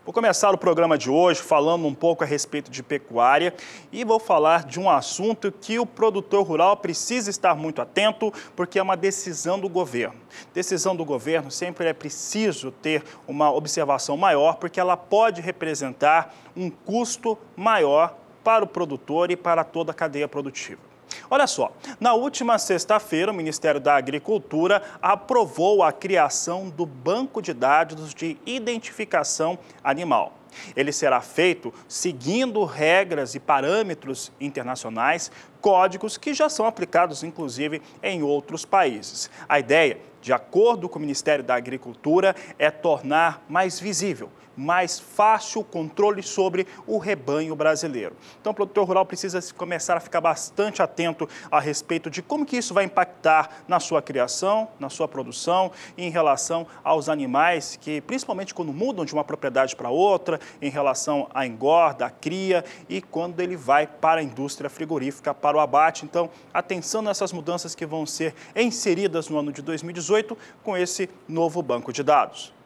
Vou começar o programa de hoje falando um pouco a respeito de pecuária e vou falar de um assunto que o produtor rural precisa estar muito atento, porque é uma decisão do governo. Decisão do governo sempre é preciso ter uma observação maior, porque ela pode representar um custo maior para o produtor e para toda a cadeia produtiva. Olha só, na última sexta-feira, o Ministério da Agricultura aprovou a criação do Banco de Dados de Identificação Animal. Ele será feito seguindo regras e parâmetros internacionais, códigos que já são aplicados, inclusive, em outros países. A ideia, de acordo com o Ministério da Agricultura, é tornar mais visível, mais fácil o controle sobre o rebanho brasileiro. Então, o produtor rural precisa começar a ficar bastante atento a respeito de como que isso vai impactar na sua criação, na sua produção, em relação aos animais que, principalmente quando mudam de uma propriedade para outra, em relação à engorda, à cria e quando ele vai para a indústria frigorífica, para o abate. Então, atenção nessas mudanças que vão ser inseridas no ano de 2018 com esse novo banco de dados.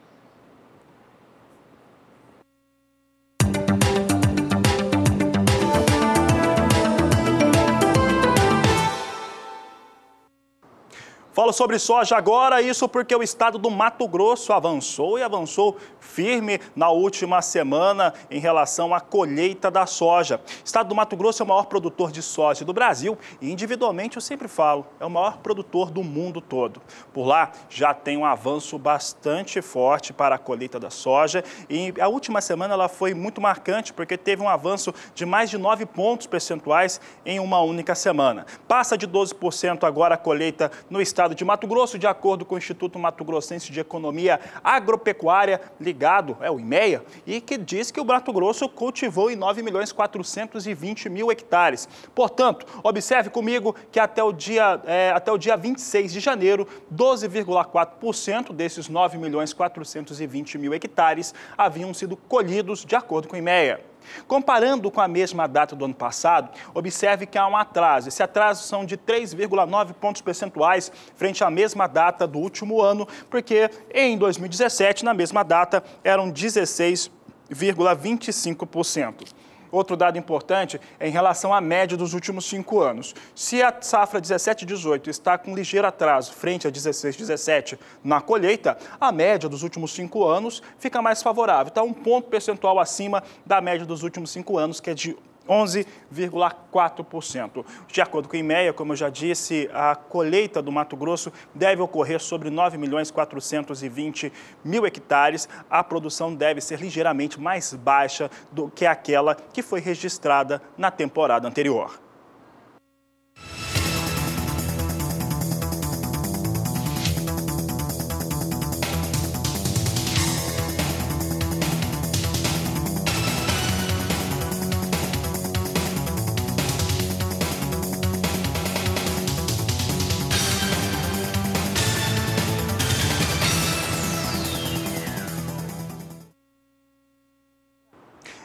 Falo sobre soja agora, isso porque o estado do Mato Grosso avançou e avançou firme na última semana em relação à colheita da soja. O estado do Mato Grosso é o maior produtor de soja do Brasil e, individualmente, eu sempre falo, é o maior produtor do mundo todo. Por lá, já tem um avanço bastante forte para a colheita da soja e a última semana ela foi muito marcante porque teve um avanço de mais de 9 pontos percentuais em uma única semana. Passa de 12% agora a colheita no estado de Mato Grosso, de acordo com o Instituto Mato Grossense de Economia Agropecuária, ligado, o IMEA, e que diz que o Mato Grosso cultivou em 9.420.000 hectares. Portanto, observe comigo que até o dia 26 de janeiro, 12,4% desses 9.420.000 hectares haviam sido colhidos, de acordo com o IMEA. Comparando com a mesma data do ano passado, observe que há um atraso. Esse atraso são de 3,9 pontos percentuais frente à mesma data do último ano, porque em 2017, na mesma data, eram 16,25%. Outro dado importante é em relação à média dos últimos 5 anos. Se a safra 17-18 está com ligeiro atraso frente a 16-17 na colheita, a média dos últimos 5 anos fica mais favorável. Está um ponto percentual acima da média dos últimos 5 anos, que é de 11,4%. De acordo com o IMEA, como eu já disse, a colheita do Mato Grosso deve ocorrer sobre 9.420.000 hectares. A produção deve ser ligeiramente mais baixa do que aquela que foi registrada na temporada anterior.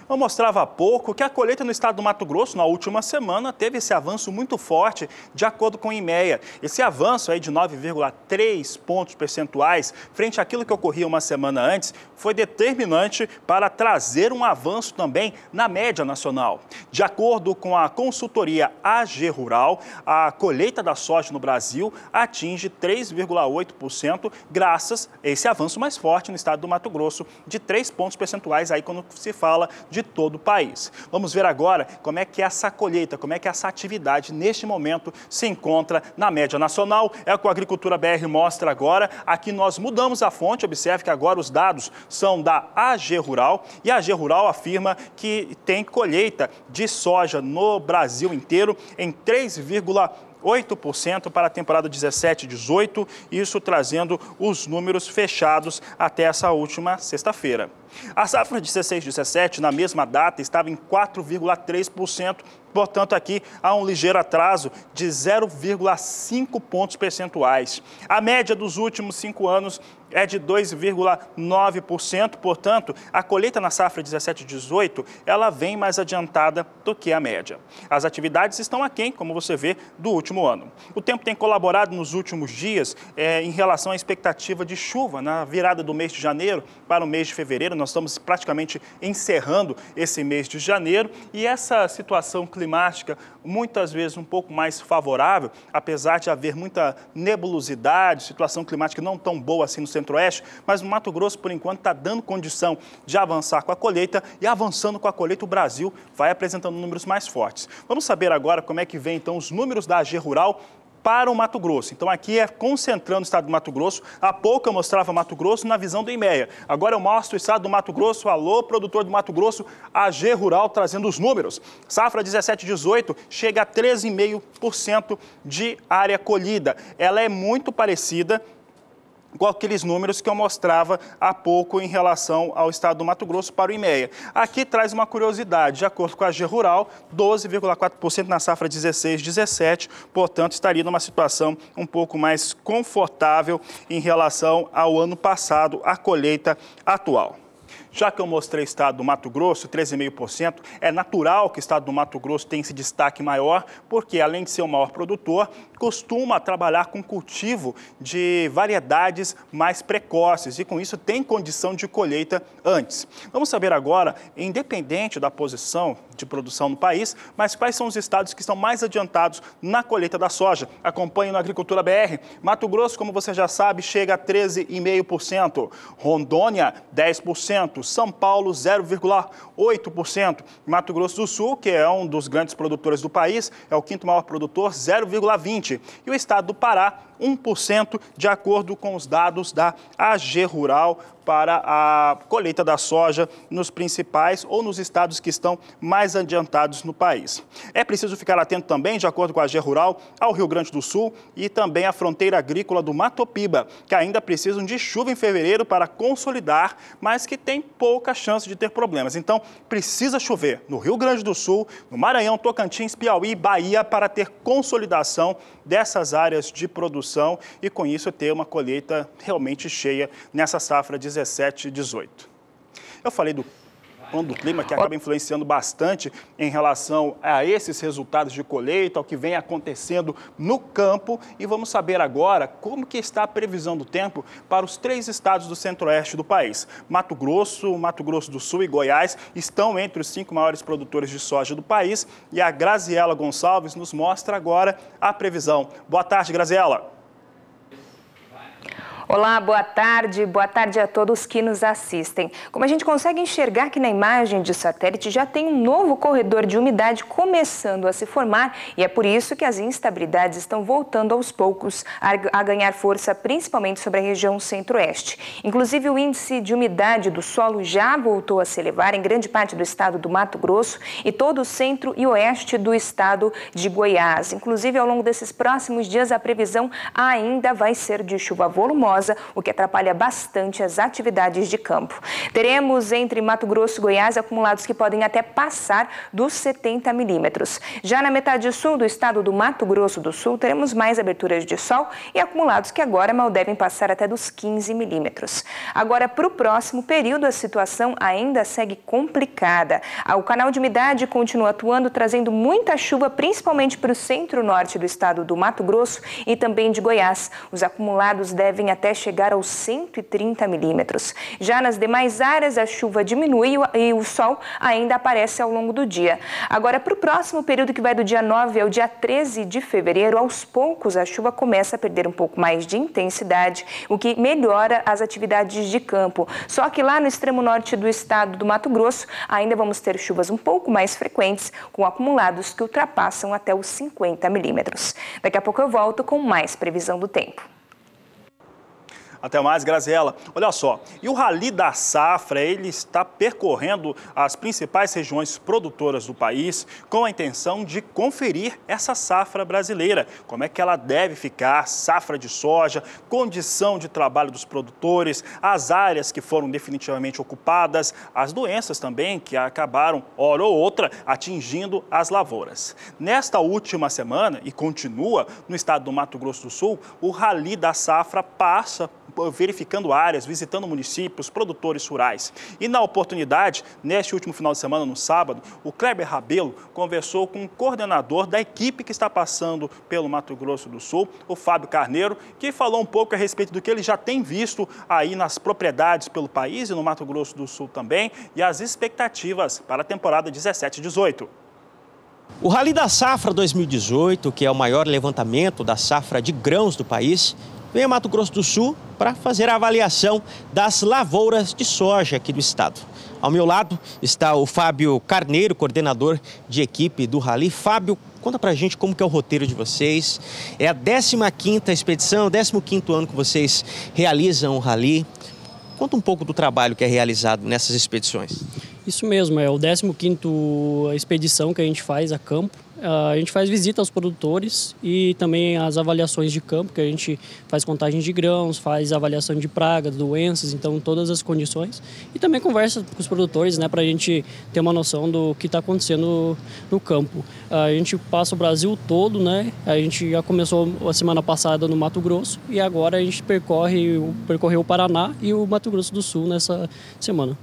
Eu mostrava há pouco que a colheita no estado do Mato Grosso, na última semana, teve esse avanço muito forte, de acordo com o IMEA. Esse avanço aí de 9,3 pontos percentuais, frente àquilo que ocorria uma semana antes, foi determinante para trazer um avanço também na média nacional. De acordo com a consultoria AG Rural, a colheita da soja no Brasil atinge 3,8%, graças a esse avanço mais forte no estado do Mato Grosso, de 3 pontos percentuais, aí quando se fala de todo o país. Vamos ver agora como é que essa colheita, como é que essa atividade neste momento se encontra na média nacional. É o que a Agricultura BR mostra agora. Aqui nós mudamos a fonte, observe que agora os dados são da AG Rural e a AG Rural afirma que tem colheita de soja no Brasil inteiro em 3,8% para a temporada 17-18, isso trazendo os números fechados até essa última sexta-feira. A safra 16-17, na mesma data, estava em 4,3%, Portanto, aqui há um ligeiro atraso de 0,5 pontos percentuais. A média dos últimos 5 anos é de 2,9%, portanto, a colheita na safra 17/18, ela vem mais adiantada do que a média. As atividades estão aquém, como você vê, do último ano. O tempo tem colaborado nos últimos dias em relação à expectativa de chuva na virada do mês de janeiro para o mês de fevereiro. Nós estamos praticamente encerrando esse mês de janeiro e essa situação climática, muitas vezes um pouco mais favorável, apesar de haver muita nebulosidade, situação climática não tão boa assim no Centro-Oeste, mas no Mato Grosso, por enquanto, está dando condição de avançar com a colheita e avançando com a colheita, o Brasil vai apresentando números mais fortes. Vamos saber agora como é que vem, então, os números da AG Rural para o Mato Grosso. Então, aqui é concentrando o estado do Mato Grosso. Há pouco eu mostrava Mato Grosso na visão do IMEA. Agora eu mostro o estado do Mato Grosso. Alô, produtor do Mato Grosso, AG Rural trazendo os números. Safra 17/18 chega a 13,5% de área colhida. Ela é muito parecida com aqueles números que eu mostrava há pouco em relação ao estado do Mato Grosso para o IMEA. Aqui traz uma curiosidade, de acordo com a AG Rural, 12,4% na safra 16/17, portanto estaria numa situação um pouco mais confortável em relação ao ano passado, a colheita atual. Já que eu mostrei o estado do Mato Grosso, 13,5%, é natural que o estado do Mato Grosso tenha esse destaque maior, porque além de ser o maior produtor, costuma trabalhar com cultivo de variedades mais precoces e com isso tem condição de colheita antes. Vamos saber agora, independente da posição de produção no país, mas quais são os estados que estão mais adiantados na colheita da soja. Acompanhe no Agricultura BR. Mato Grosso, como você já sabe, chega a 13,5%. Rondônia, 10%. São Paulo, 0,8%. Mato Grosso do Sul, que é um dos grandes produtores do país, é o quinto maior produtor, 0,20%. E o estado do Pará, 1%, de acordo com os dados da AG Rural para a colheita da soja nos principais ou nos estados que estão mais adiantados no país. É preciso ficar atento também, de acordo com a AG Rural, ao Rio Grande do Sul e também à fronteira agrícola do Mato Piba, que ainda precisam de chuva em fevereiro para consolidar, mas que tem pouca chance de ter problemas. Então, precisa chover no Rio Grande do Sul, no Maranhão, Tocantins, Piauí e Bahia para ter consolidação dessas áreas de produção e, com isso, ter uma colheita realmente cheia nessa safra 17/18. Eu falei do clima, que acaba influenciando bastante em relação a esses resultados de colheita, ao que vem acontecendo no campo. E vamos saber agora como que está a previsão do tempo para os 3 estados do centro-oeste do país. Mato Grosso do Sul e Goiás estão entre os 5 maiores produtores de soja do país. E a Graziela Gonçalves nos mostra agora a previsão. Boa tarde, Graziela. Olá, boa tarde a todos que nos assistem. Como a gente consegue enxergar aqui na imagem de satélite, já tem um novo corredor de umidade começando a se formar e é por isso que as instabilidades estão voltando aos poucos a ganhar força, principalmente sobre a região centro-oeste. Inclusive, o índice de umidade do solo já voltou a se elevar em grande parte do estado do Mato Grosso e todo o centro e oeste do estado de Goiás. Inclusive, ao longo desses próximos dias, a previsão ainda vai ser de chuva volumosa, o que atrapalha bastante as atividades de campo. Teremos entre Mato Grosso e Goiás acumulados que podem até passar dos 70 milímetros. Já na metade sul do estado do Mato Grosso do Sul, teremos mais aberturas de sol e acumulados que agora mal devem passar até dos 15 milímetros. Agora, para o próximo período, a situação ainda segue complicada. O canal de umidade continua atuando, trazendo muita chuva, principalmente para o centro-norte do estado do Mato Grosso e também de Goiás. Os acumulados devem até chegar aos 130 milímetros. Já nas demais áreas, a chuva diminui e o sol ainda aparece ao longo do dia. Agora, para o próximo período, que vai do dia 9 ao dia 13 de fevereiro, aos poucos a chuva começa a perder um pouco mais de intensidade, o que melhora as atividades de campo. Só que lá no extremo norte do estado do Mato Grosso, ainda vamos ter chuvas um pouco mais frequentes, com acumulados que ultrapassam até os 50 milímetros. Daqui a pouco eu volto com mais previsão do tempo. Até mais, Graziela. Olha só, e o Rally da Safra, ele está percorrendo as principais regiões produtoras do país com a intenção de conferir essa safra brasileira. Como é que ela deve ficar, safra de soja, condição de trabalho dos produtores, as áreas que foram definitivamente ocupadas, as doenças também que acabaram, hora ou outra, atingindo as lavouras. Nesta última semana, e continua no estado do Mato Grosso do Sul, o Rally da Safra passa verificando áreas, visitando municípios, produtores rurais. E na oportunidade, neste último final de semana, no sábado, o Kleber Rabelo conversou com o coordenador da equipe que está passando pelo Mato Grosso do Sul, o Fábio Carneiro, que falou um pouco a respeito do que ele já tem visto aí nas propriedades pelo país e no Mato Grosso do Sul também, e as expectativas para a temporada 17/18. O Rally da Safra 2018, que é o maior levantamento da safra de grãos do país, vem a Mato Grosso do Sul para fazer a avaliação das lavouras de soja aqui do estado. Ao meu lado está o Fábio Carneiro, coordenador de equipe do Rally. Fábio, conta pra gente como que é o roteiro de vocês. É a 15ª expedição, 15º ano que vocês realizam o Rally. Conta um pouco do trabalho que é realizado nessas expedições. Isso mesmo, é o 15ª expedição que a gente faz a campo. A gente faz visita aos produtores e também as avaliações de campo, que a gente faz contagem de grãos, faz avaliação de pragas, doenças, então todas as condições. E também conversa com os produtores, né, para a gente ter uma noção do que está acontecendo no campo. A gente passa o Brasil todo, né? A gente já começou a semana passada no Mato Grosso e agora a gente percorreu o Paraná e o Mato Grosso do Sul nessa semana.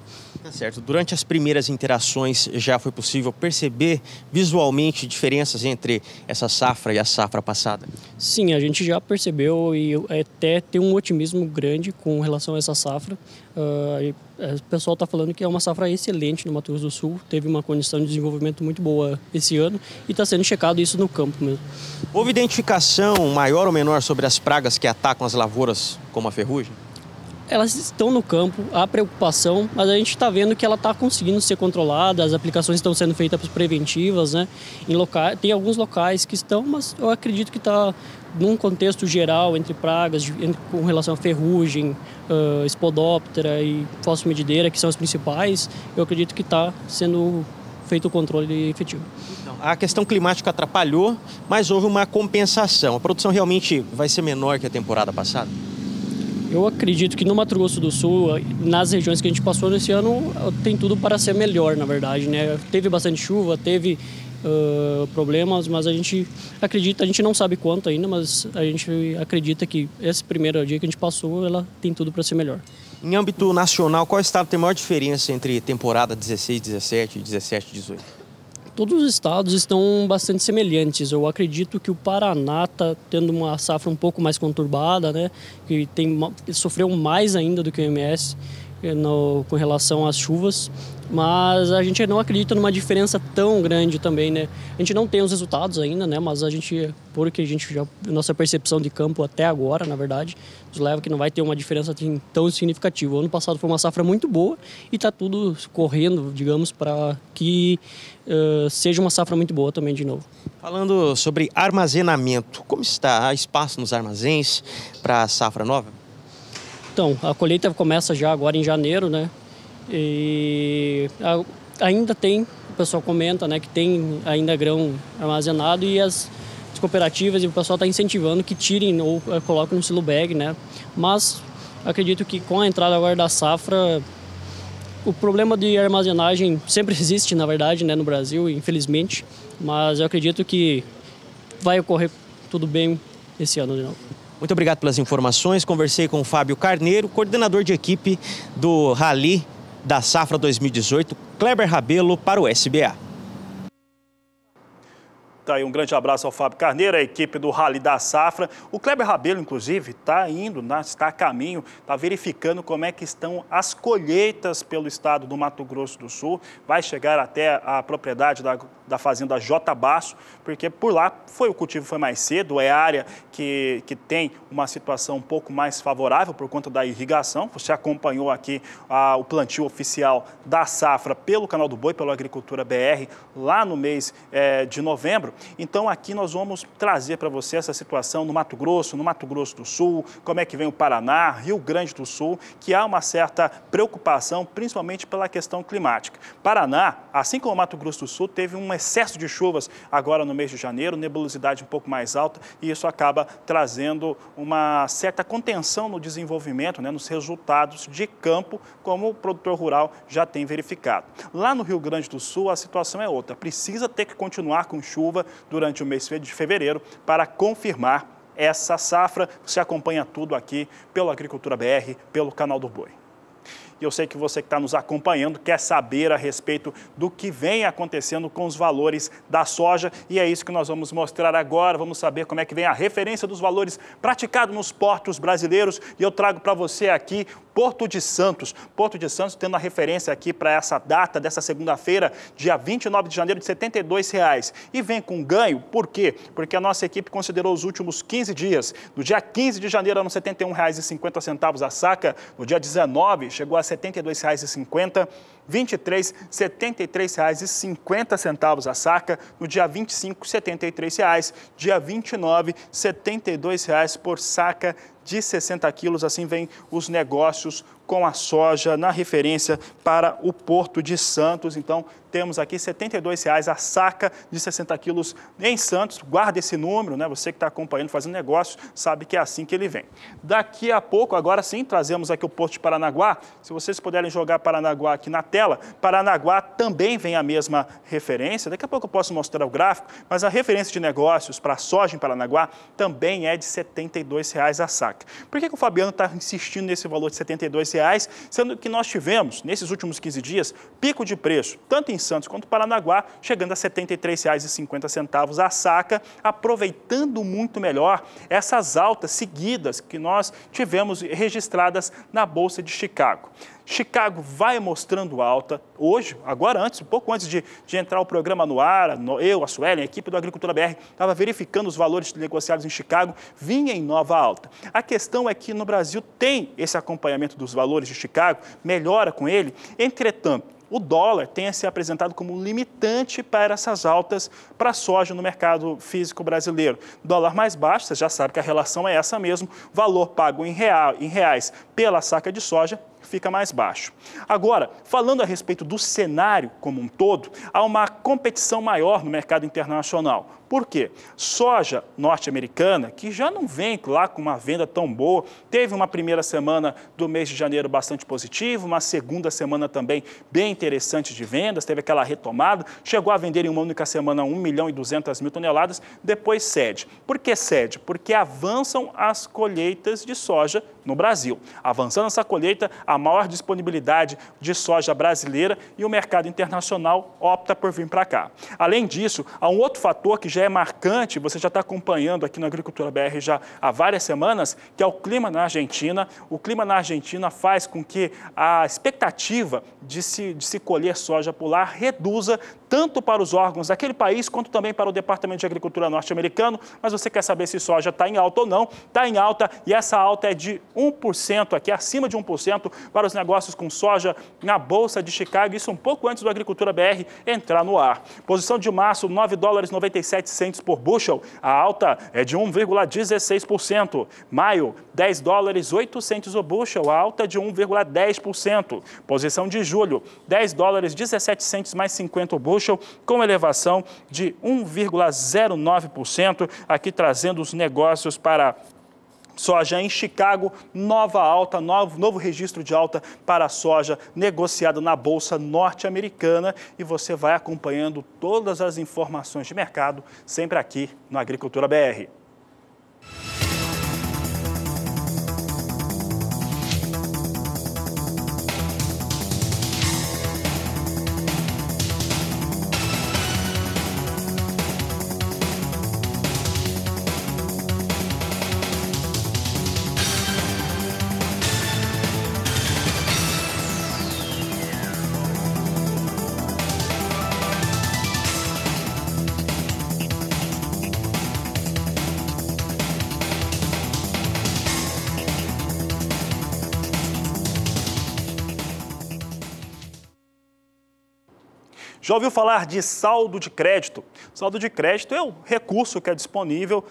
Tá certo. Durante as primeiras interações já foi possível perceber visualmente diferenças entre essa safra e a safra passada? Sim, a gente já percebeu e até tem um otimismo grande com relação a essa safra. O pessoal está falando que é uma safra excelente no Mato Grosso do Sul, teve uma condição de desenvolvimento muito boa esse ano e está sendo checado isso no campo mesmo. Houve identificação maior ou menor sobre as pragas que atacam as lavouras, como a ferrugem? Elas estão no campo, há preocupação, mas a gente está vendo que ela está conseguindo ser controlada, as aplicações estão sendo feitas preventivas, né? Tem alguns locais que estão, mas eu acredito que está num contexto geral entre pragas, com relação à ferrugem, espodóptera e fosfomedideira, que são as principais, eu acredito que está sendo feito o controle efetivo. A questão climática atrapalhou, mas houve uma compensação. A produção realmente vai ser menor que a temporada passada? Eu acredito que no Mato Grosso do Sul, nas regiões que a gente passou nesse ano, tem tudo para ser melhor, na verdade, né? Teve bastante chuva, teve problemas, mas a gente acredita, a gente não sabe quanto ainda, mas a gente acredita que esse primeiro dia que a gente passou, ela tem tudo para ser melhor. Em âmbito nacional, qual estado tem maior diferença entre temporada 16/17 e 17/18? Todos os estados estão bastante semelhantes. Eu acredito que o Paraná está tendo uma safra um pouco mais conturbada, né? Que sofreu mais ainda do que o MS com relação às chuvas. Mas a gente não acredita numa diferença tão grande também, né? A gente não tem os resultados ainda, né? Mas nossa percepção de campo até agora, na verdade, nos leva que não vai ter uma diferença tão significativa. O ano passado foi uma safra muito boa e está tudo correndo, digamos, para que seja uma safra muito boa também de novo. Falando sobre armazenamento, como está? Há espaço nos armazéns para a safra nova? Então, a colheita começa já agora em janeiro, né? E ainda tem, o pessoal comenta, né, que tem ainda grão armazenado e as cooperativas e o pessoal está incentivando que tirem ou coloquem no silo bag, né? Mas acredito que com a entrada agora da safra, o problema de armazenagem sempre existe, na verdade, né, no Brasil, infelizmente. Mas eu acredito que vai ocorrer tudo bem esse ano de novo. Muito obrigado pelas informações. Conversei com o Fábio Carneiro, coordenador de equipe do Rally da Safra 2018, Kleber Rabelo para o SBA. Tá aí, um grande abraço ao Fábio Carneiro, a equipe do Rally da Safra. O Kleber Rabelo, inclusive, está a caminho, está verificando como é que estão as colheitas pelo estado do Mato Grosso do Sul. Vai chegar até a propriedade da da fazenda J. Basso, porque por lá o cultivo foi mais cedo, é área que tem uma situação um pouco mais favorável por conta da irrigação. Você acompanhou aqui o plantio oficial da safra pelo Canal do Boi, pela Agricultura BR, lá no mês de novembro. Então aqui nós vamos trazer para você essa situação no Mato Grosso do Sul, como é que vem o Paraná, Rio Grande do Sul, que há uma certa preocupação, principalmente pela questão climática. Paraná, assim como o Mato Grosso do Sul, teve um excesso de chuvas agora no mês de janeiro, nebulosidade um pouco mais alta, e isso acaba trazendo uma certa contenção no desenvolvimento, nos resultados de campo, como o produtor rural já tem verificado. Lá no Rio Grande do Sul, a situação é outra. Precisa ter que continuar com chuva durante o mês de fevereiro para confirmar essa safra. Você acompanha tudo aqui pelo Agricultura BR, pelo Canal do Boi. E eu sei que você que está nos acompanhando quer saber a respeito do que vem acontecendo com os valores da soja, e é isso que nós vamos mostrar agora. Vamos saber como é que vem a referência dos valores praticados nos portos brasileiros, e eu trago para você aqui Porto de Santos. Porto de Santos tendo a referência aqui para essa data dessa segunda-feira, dia 29 de janeiro, de R$ 72,00. E vem com ganho, por quê? Porque a nossa equipe considerou os últimos 15 dias. No dia 15 de janeiro eram R$ 71,50 a saca, no dia 19 chegou a R$ 72,50, 23, R$ 73,50 a saca, no dia 25, R$ 73,00, dia 29, R$ 72,00 por saca de 60 quilos. Assim vem os negócios com a soja na referência para o Porto de Santos. Então, temos aqui R$ 72,00 a saca de 60 quilos em Santos. Guarda esse número, Você que está acompanhando, fazendo negócio, sabe que é assim que ele vem. Daqui a pouco, agora sim, trazemos aqui o Porto de Paranaguá. Se vocês puderem jogar Paranaguá aqui na tela, Paranaguá também vem a mesma referência. Daqui a pouco eu posso mostrar o gráfico, mas a referência de negócios para a soja em Paranaguá também é de R$ 72,00 a saca. Por que o Fabiano está insistindo nesse valor de R$ 72,00, sendo que nós tivemos, nesses últimos 15 dias, pico de preço, tanto em Santos quanto Paranaguá, chegando a R$ 73,50 a saca, aproveitando muito melhor essas altas seguidas que nós tivemos registradas na Bolsa de Chicago. Chicago vai mostrando alta hoje, agora antes, um pouco antes de entrar o programa no ar, eu, a Suelen, a equipe do Agricultura BR, estava verificando os valores negociados em Chicago, vinha em nova alta. A questão é que no Brasil tem esse acompanhamento dos valores de Chicago, melhora com ele, entretanto, o dólar tem se apresentado como um limitante para essas altas para a soja no mercado físico brasileiro. Dólar mais baixo, você já sabe que a relação é essa mesmo, valor pago em reais pela saca de soja fica mais baixo. Agora, falando a respeito do cenário como um todo, há uma competição maior no mercado internacional. Por quê? Soja norte-americana, que já não vem lá com uma venda tão boa, teve uma primeira semana do mês de janeiro bastante positiva, uma segunda semana também bem interessante de vendas, teve aquela retomada, chegou a vender em uma única semana 1.200.000 toneladas, depois cede. Por que cede? Porque avançam as colheitas de soja no Brasil. Avançando essa colheita, a maior disponibilidade de soja brasileira e o mercado internacional opta por vir para cá. Além disso, há um outro fator que já é marcante, você já está acompanhando aqui no Agricultura BR já há várias semanas, que é o clima na Argentina. O clima na Argentina faz com que a expectativa de se colher soja por lá reduza tanto para os órgãos daquele país, quanto também para o Departamento de Agricultura norte-americano. Mas você quer saber se soja está em alta ou não? Está em alta, e essa alta é de 1% aqui, acima de 1% para os negócios com soja na Bolsa de Chicago, isso um pouco antes do Agricultura BR entrar no ar. Posição de março, $9,97 por bushel, a alta é de 1,16%. Maio, $10,08 o bushel, a alta de 1,10%. Posição de julho, $10,17 mais 50 o bushel, com elevação de 1,09%, aqui trazendo os negócios para soja em Chicago, nova alta, novo registro de alta para a soja negociada na Bolsa norte-americana, e você vai acompanhando todas as informações de mercado sempre aqui no Agricultura BR. Já ouviu falar de saldo de crédito? Saldo de crédito é um recurso que é disponível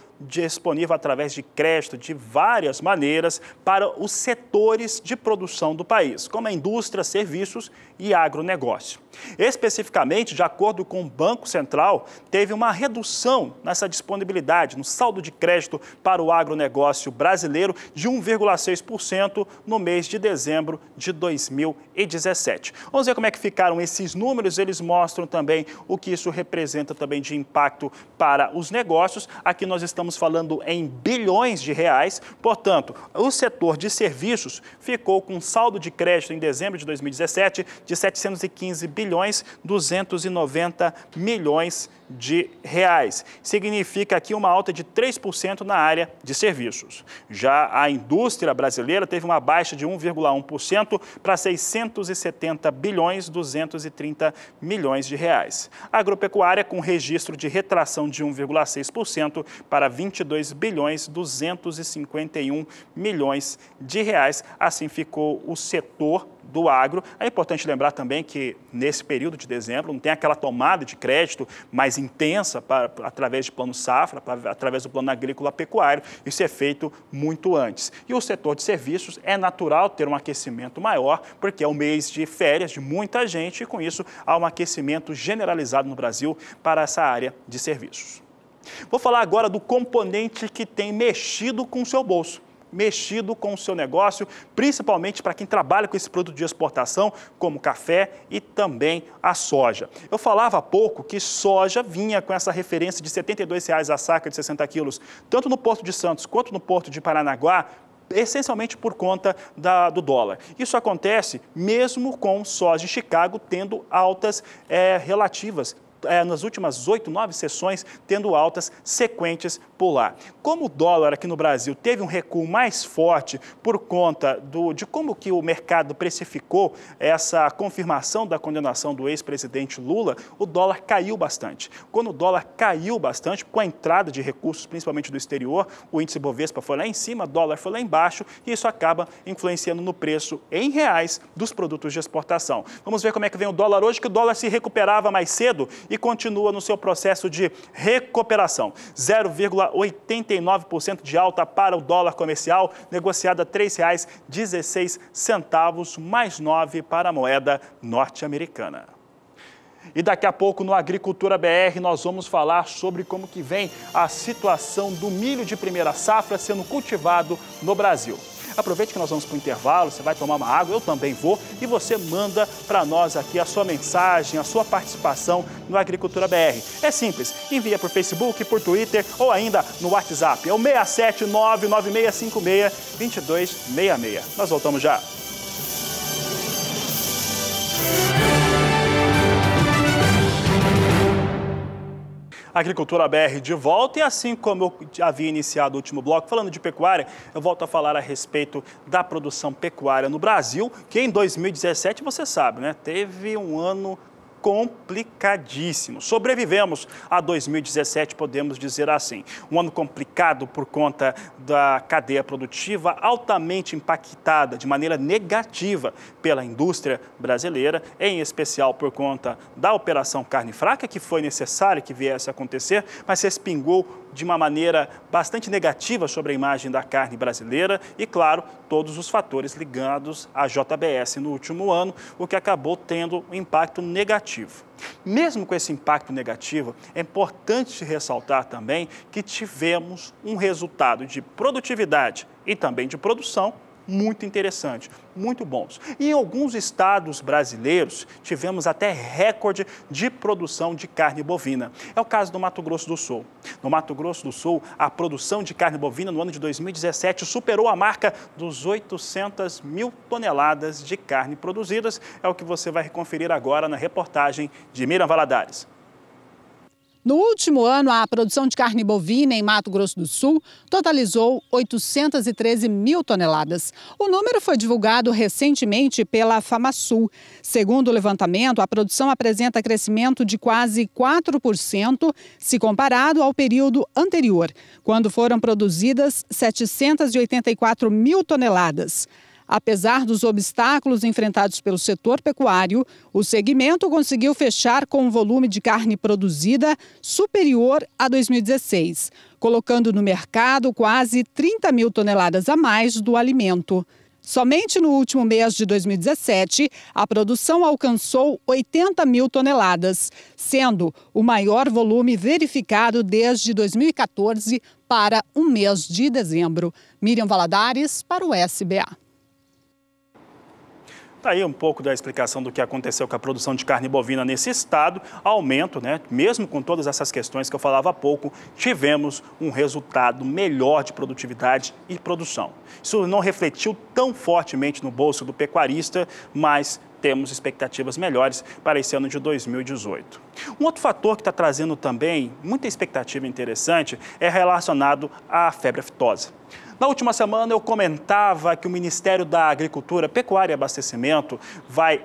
através de crédito de várias maneiras para os setores de produção do país, como a indústria, serviços e agronegócio. Especificamente, de acordo com o Banco Central, teve uma redução nessa disponibilidade, no saldo de crédito para o agronegócio brasileiro de 1,6% no mês de dezembro de 2017. Vamos ver como é que ficaram esses números, eles mostram também o que isso representa também de impacto para os negócios. Aqui nós estamos falando em bilhões de reais, portanto, o setor de serviços ficou com saldo de crédito em dezembro de 2017 de 715 bilhões 290 milhões de reais. Significa aqui uma alta de 3% na área de serviços. Já a indústria brasileira teve uma baixa de 1,1% para 670 bilhões 230 milhões de reais. A agropecuária com registro de retração de 1,6% para 22 bilhões 251 milhões de reais. Assim ficou o setor do agro. É importante lembrar também que nesse período de dezembro não tem aquela tomada de crédito mais intensa através de plano safra, através do plano agrícola pecuário. Isso é feito muito antes. E o setor de serviços é natural ter um aquecimento maior, porque é o mês de férias de muita gente e com isso há um aquecimento generalizado no Brasil para essa área de serviços. Vou falar agora do componente que tem mexido com o seu bolso, mexido com o seu negócio, principalmente para quem trabalha com esse produto de exportação, como café e também a soja. Eu falava há pouco que soja vinha com essa referência de R$ 72,00 a saca de 60 quilos, tanto no Porto de Santos quanto no Porto de Paranaguá, essencialmente por conta do dólar. Isso acontece mesmo com soja em Chicago tendo altas relativas, nas últimas 8, 9 sessões, tendo altas sequentes por lá. Como o dólar aqui no Brasil teve um recuo mais forte por conta de como que o mercado precificou essa confirmação da condenação do ex-presidente Lula, o dólar caiu bastante. Quando o dólar caiu bastante, com a entrada de recursos, principalmente do exterior, o índice Bovespa foi lá em cima, o dólar foi lá embaixo, e isso acaba influenciando no preço em reais dos produtos de exportação. Vamos ver como é que vem o dólar hoje, que o dólar se recuperava mais cedo e continua no seu processo de recuperação. 0,89% de alta para o dólar comercial, negociado a R$ 3,16, mais 9 para a moeda norte-americana. E daqui a pouco no Agricultura BR nós vamos falar sobre como que vem a situação do milho de primeira safra sendo cultivado no Brasil. Aproveite que nós vamos para o intervalo, você vai tomar uma água, eu também vou, e você manda para nós aqui a sua mensagem, a sua participação no Agricultura BR. É simples, envia por Facebook, por Twitter ou ainda no WhatsApp. É o 67996562266. Nós voltamos já. Agricultura BR de volta, e assim como eu havia iniciado o último bloco falando de pecuária, eu volto a falar a respeito da produção pecuária no Brasil, que em 2017, você sabe, né, teve um ano complicadíssimo. Sobrevivemos a 2017, podemos dizer assim. Um ano complicado por conta da cadeia produtiva altamente impactada de maneira negativa pela indústria brasileira, em especial por conta da Operação Carne Fraca, que foi necessário que viesse a acontecer, mas respingou de uma maneira bastante negativa sobre a imagem da carne brasileira e, claro, todos os fatores ligados à JBS no último ano, o que acabou tendo um impacto negativo. Mesmo com esse impacto negativo, é importante ressaltar também que tivemos um resultado de produtividade e também de produção muito interessante, muito bons. E em alguns estados brasileiros, tivemos até recorde de produção de carne bovina. É o caso do Mato Grosso do Sul. No Mato Grosso do Sul, a produção de carne bovina no ano de 2017 superou a marca dos 800 mil toneladas de carne produzidas. É o que você vai conferir agora na reportagem de Miriam Valadares. No último ano, a produção de carne bovina em Mato Grosso do Sul totalizou 813 mil toneladas. O número foi divulgado recentemente pela FamaSul. Segundo o levantamento, a produção apresenta crescimento de quase 4% se comparado ao período anterior, quando foram produzidas 784 mil toneladas. Apesar dos obstáculos enfrentados pelo setor pecuário, o segmento conseguiu fechar com um volume de carne produzida superior a 2016, colocando no mercado quase 30 mil toneladas a mais do alimento. Somente no último mês de 2017, a produção alcançou 80 mil toneladas, sendo o maior volume verificado desde 2014 para o mês de dezembro. Miriam Valadares para o SBA. Está aí um pouco da explicação do que aconteceu com a produção de carne bovina nesse estado. Aumento, né? Mesmo com todas essas questões que eu falava há pouco, tivemos um resultado melhor de produtividade e produção. Isso não refletiu tão fortemente no bolso do pecuarista, mas temos expectativas melhores para esse ano de 2018. Um outro fator que está trazendo também muita expectativa interessante é relacionado à febre aftosa. Na última semana eu comentava que o Ministério da Agricultura, Pecuária e Abastecimento vai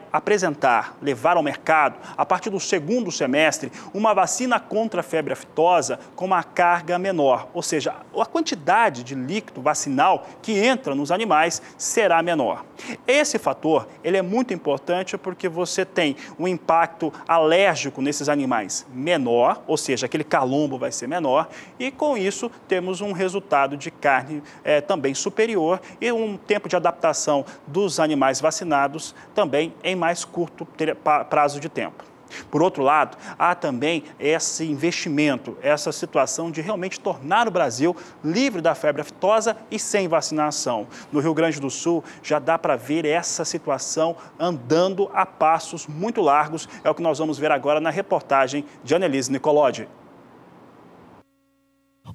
levar ao mercado, a partir do segundo semestre, uma vacina contra a febre aftosa com uma carga menor, ou seja, a quantidade de líquido vacinal que entra nos animais será menor. Esse fator ele é muito importante porque você tem um impacto alérgico nesses animais menor, ou seja, aquele calombo vai ser menor, e com isso temos um resultado de carne também superior e um tempo de adaptação dos animais vacinados também em mais curto prazo de tempo. Por outro lado, há também esse investimento, essa situação de realmente tornar o Brasil livre da febre aftosa e sem vacinação. No Rio Grande do Sul já dá para ver essa situação andando a passos muito largos. É o que nós vamos ver agora na reportagem de Annelise Nicolodi.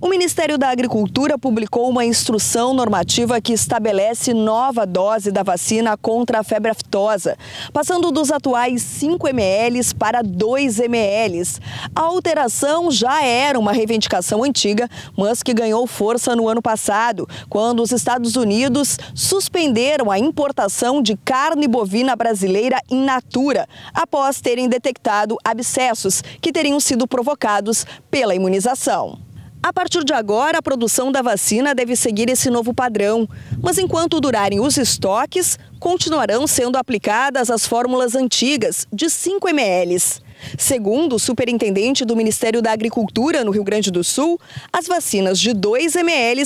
O Ministério da Agricultura publicou uma instrução normativa que estabelece nova dose da vacina contra a febre aftosa, passando dos atuais 5 ml para 2 ml. A alteração já era uma reivindicação antiga, mas que ganhou força no ano passado, quando os Estados Unidos suspenderam a importação de carne bovina brasileira in natura, após terem detectado abscessos que teriam sido provocados pela imunização. A partir de agora, a produção da vacina deve seguir esse novo padrão, mas enquanto durarem os estoques, continuarão sendo aplicadas as fórmulas antigas de 5 ml. Segundo o superintendente do Ministério da Agricultura no Rio Grande do Sul, as vacinas de 2 ml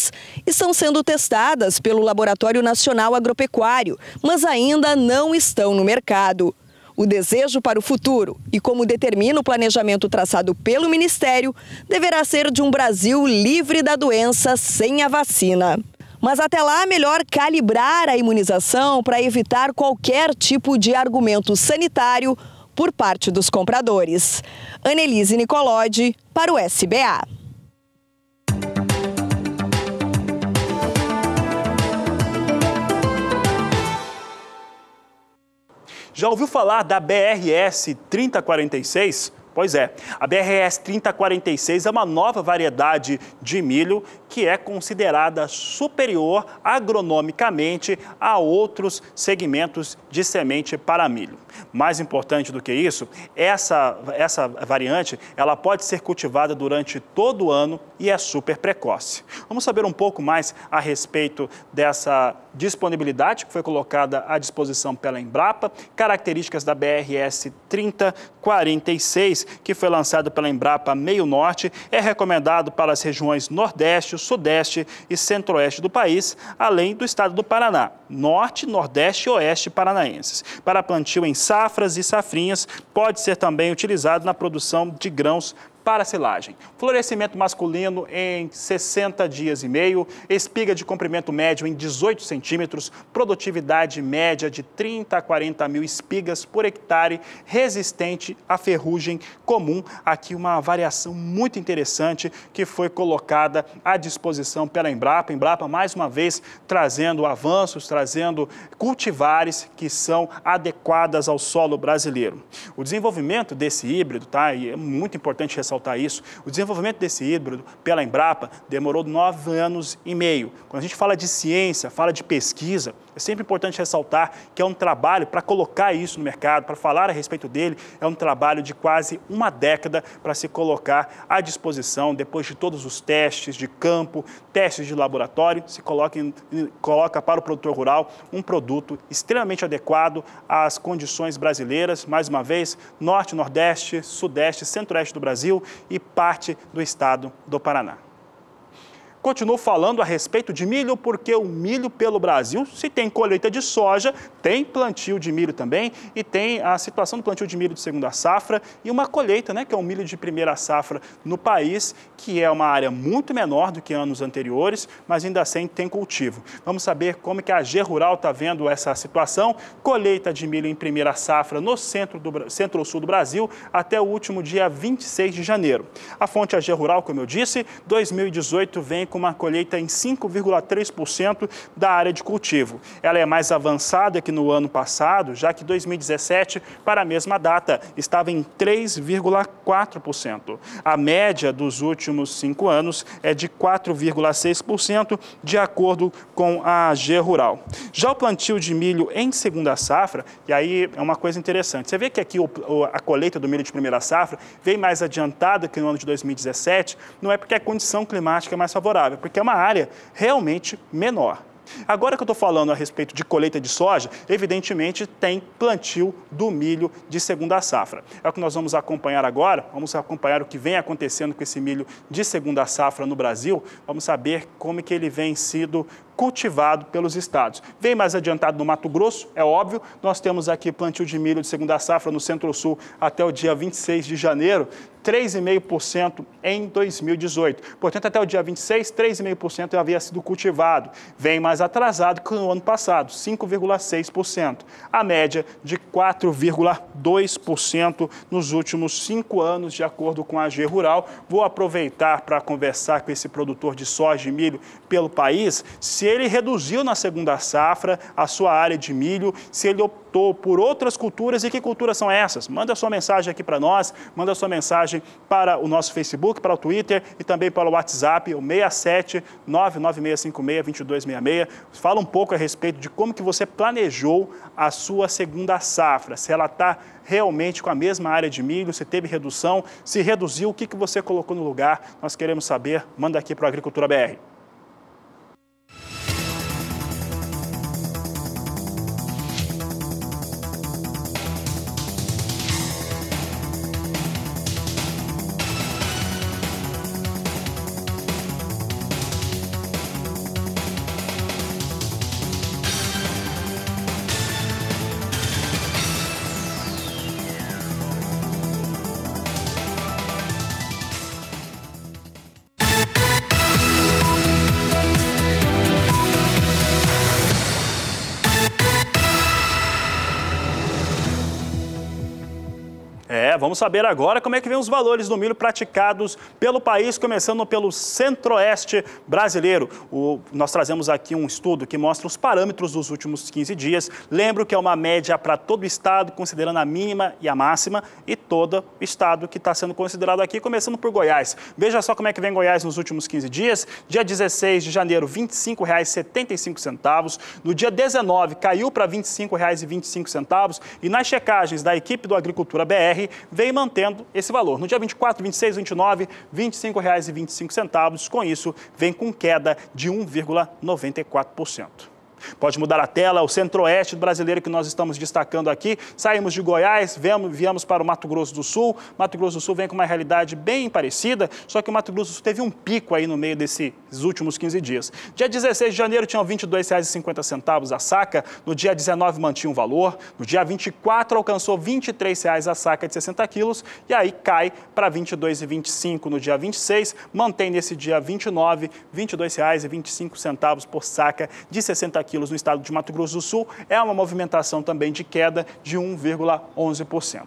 estão sendo testadas pelo Laboratório Nacional Agropecuário, mas ainda não estão no mercado. O desejo para o futuro e como determina o planejamento traçado pelo Ministério, deverá ser de um Brasil livre da doença sem a vacina. Mas até lá, é melhor calibrar a imunização para evitar qualquer tipo de argumento sanitário por parte dos compradores. Annelise Nicolodi para o SBA. Já ouviu falar da BRS 3046? Pois é, a BRS 3046 é uma nova variedade de milho que é considerada superior agronomicamente a outros segmentos de semente para milho. Mais importante do que isso, essa variante ela pode ser cultivada durante todo o ano e é super precoce. Vamos saber um pouco mais a respeito dessa disponibilidade que foi colocada à disposição pela Embrapa, características da BRS 3046, que foi lançado pela Embrapa Meio Norte, é recomendado para as regiões Nordeste, Sudeste e Centro-Oeste do país, além do estado do Paraná, Norte, Nordeste e Oeste paranaenses. Para plantio em safras e safrinhas, pode ser também utilizado na produção de grãos para silagem. Florescimento masculino em 60 dias e meio, espiga de comprimento médio em 18 centímetros, produtividade média de 30 a 40 mil espigas por hectare, resistente à ferrugem comum. Aqui uma variação muito interessante que foi colocada à disposição pela Embrapa. Embrapa, mais uma vez, trazendo avanços, trazendo cultivares que são adequadas ao solo brasileiro. O desenvolvimento desse híbrido, tá? E é muito importante ressaltar isso, o desenvolvimento desse híbrido pela Embrapa demorou 9 anos e meio. Quando a gente fala de ciência, fala de pesquisa, É sempre importante ressaltar que é um trabalho para colocar isso no mercado, para falar a respeito dele, é um trabalho de quase uma década para se colocar à disposição, depois de todos os testes de campo, testes de laboratório, se coloca para o produtor rural um produto extremamente adequado às condições brasileiras, mais uma vez, norte, nordeste, sudeste, centro-oeste do Brasil e parte do estado do Paraná. Continuo falando a respeito de milho, porque o milho pelo Brasil, se tem colheita de soja, tem plantio de milho também e tem a situação do plantio de milho de segunda safra e uma colheita, né, que é um milho de primeira safra no país, que é uma área muito menor do que anos anteriores, mas ainda assim tem cultivo. Vamos saber como que a AG Rural está vendo essa situação. Colheita de milho em primeira safra no centro-sul do Brasil até o último dia 26 de janeiro. A fonte AG Rural, como eu disse, 2018 vem com uma colheita em 5,3% da área de cultivo. Ela é mais avançada que no ano passado, já que 2017, para a mesma data, estava em 3,4%. A média dos últimos 5 anos é de 4,6%, de acordo com a AG Rural. Já o plantio de milho em segunda safra, e aí é uma coisa interessante, você vê que aqui a colheita do milho de primeira safra veio mais adiantada que no ano de 2017, não é porque a condição climática é mais favorável, porque é uma área realmente menor. Agora que eu estou falando a respeito de colheita de soja, evidentemente tem plantio do milho de segunda safra. É o que nós vamos acompanhar agora, vamos acompanhar o que vem acontecendo com esse milho de segunda safra no Brasil, vamos saber como que ele vem sido cultivado pelos estados. Vem mais adiantado no Mato Grosso, é óbvio, nós temos aqui plantio de milho de segunda safra no Centro-Sul até o dia 26 de janeiro, 3,5% em 2018. Portanto, até o dia 26, 3,5% havia sido cultivado. Vem mais atrasado que no ano passado, 5,6%. A média de 4,2% nos últimos 5 anos, de acordo com a AG Rural. Vou aproveitar para conversar com esse produtor de soja e milho pelo país, se ele reduziu na segunda safra a sua área de milho, se ele optou por outras culturas e que culturas são essas? Manda sua mensagem aqui para nós, manda sua mensagem para o nosso Facebook, para o Twitter e também para o WhatsApp, o 67 99656 2266. Fala um pouco a respeito de como que você planejou a sua segunda safra, se ela está realmente com a mesma área de milho, se teve redução, se reduziu, o que que você colocou no lugar, nós queremos saber, manda aqui para o Agricultura BR. Vamos saber agora como é que vem os valores do milho praticados pelo país, começando pelo centro-oeste brasileiro. Nós trazemos aqui um estudo que mostra os parâmetros dos últimos 15 dias. Lembro que é uma média para todo o estado, considerando a mínima e a máxima, e todo o estado que está sendo considerado aqui, começando por Goiás. Veja só como é que vem Goiás nos últimos 15 dias. Dia 16 de janeiro, R$ 25,75. No dia 19, caiu para R$ 25,25. E nas checagens da equipe do Agricultura BR, vem mantendo esse valor. No dia 24, 26, 29, R$ 25,25. Com isso, vem com queda de 1,94%. Pode mudar a tela, o centro-oeste brasileiro que nós estamos destacando aqui. Saímos de Goiás, viemos para o Mato Grosso do Sul. Mato Grosso do Sul vem com uma realidade bem parecida, só que o Mato Grosso do Sul teve um pico aí no meio desses últimos 15 dias. Dia 16 de janeiro tinham R$ 22,50 a saca, no dia 19 mantinha um valor, no dia 24 alcançou R$ 23 a saca de 60 quilos e aí cai para R$ 22,25 no dia 26, mantém nesse dia 29, R$ 22,25 por saca de 60 quilos no estado de Mato Grosso do Sul, é uma movimentação também de queda de 1,11%.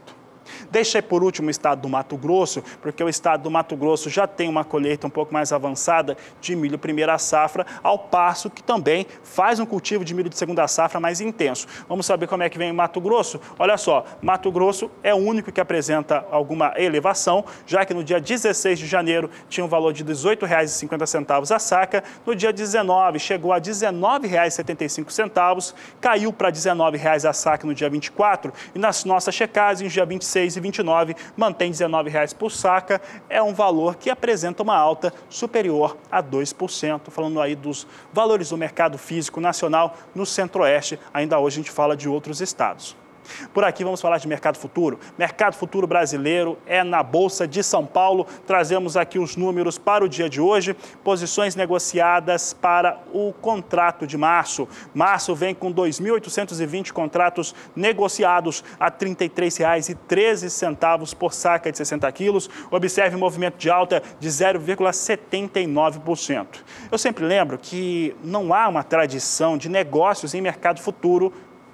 Deixei por último o estado do Mato Grosso, porque o estado do Mato Grosso já tem uma colheita um pouco mais avançada de milho primeira safra, ao passo que também faz um cultivo de milho de segunda safra mais intenso. Vamos saber como é que vem o Mato Grosso? Olha só, Mato Grosso é o único que apresenta alguma elevação, já que no dia 16 de janeiro tinha um valor de R$ 18,50 a saca, no dia 19 chegou a R$ 19,75, caiu para R$ 19,00 a saca no dia 24 e nas nossas checagens, dia 26 e 29, mantém R$ 19,00 por saca, é um valor que apresenta uma alta superior a 2%, falando aí dos valores do mercado físico nacional no Centro-Oeste, ainda hoje a gente fala de outros estados. Por aqui vamos falar de mercado futuro. Mercado futuro brasileiro é na Bolsa de São Paulo. Trazemos aqui os números para o dia de hoje. Posições negociadas para o contrato de março. Março vem com 2.820 contratos negociados a R$ 33,13 por saca de 60 quilos. Observe o movimento de alta de 0,79%. Eu sempre lembro que não há uma tradição de negócios em mercado futuro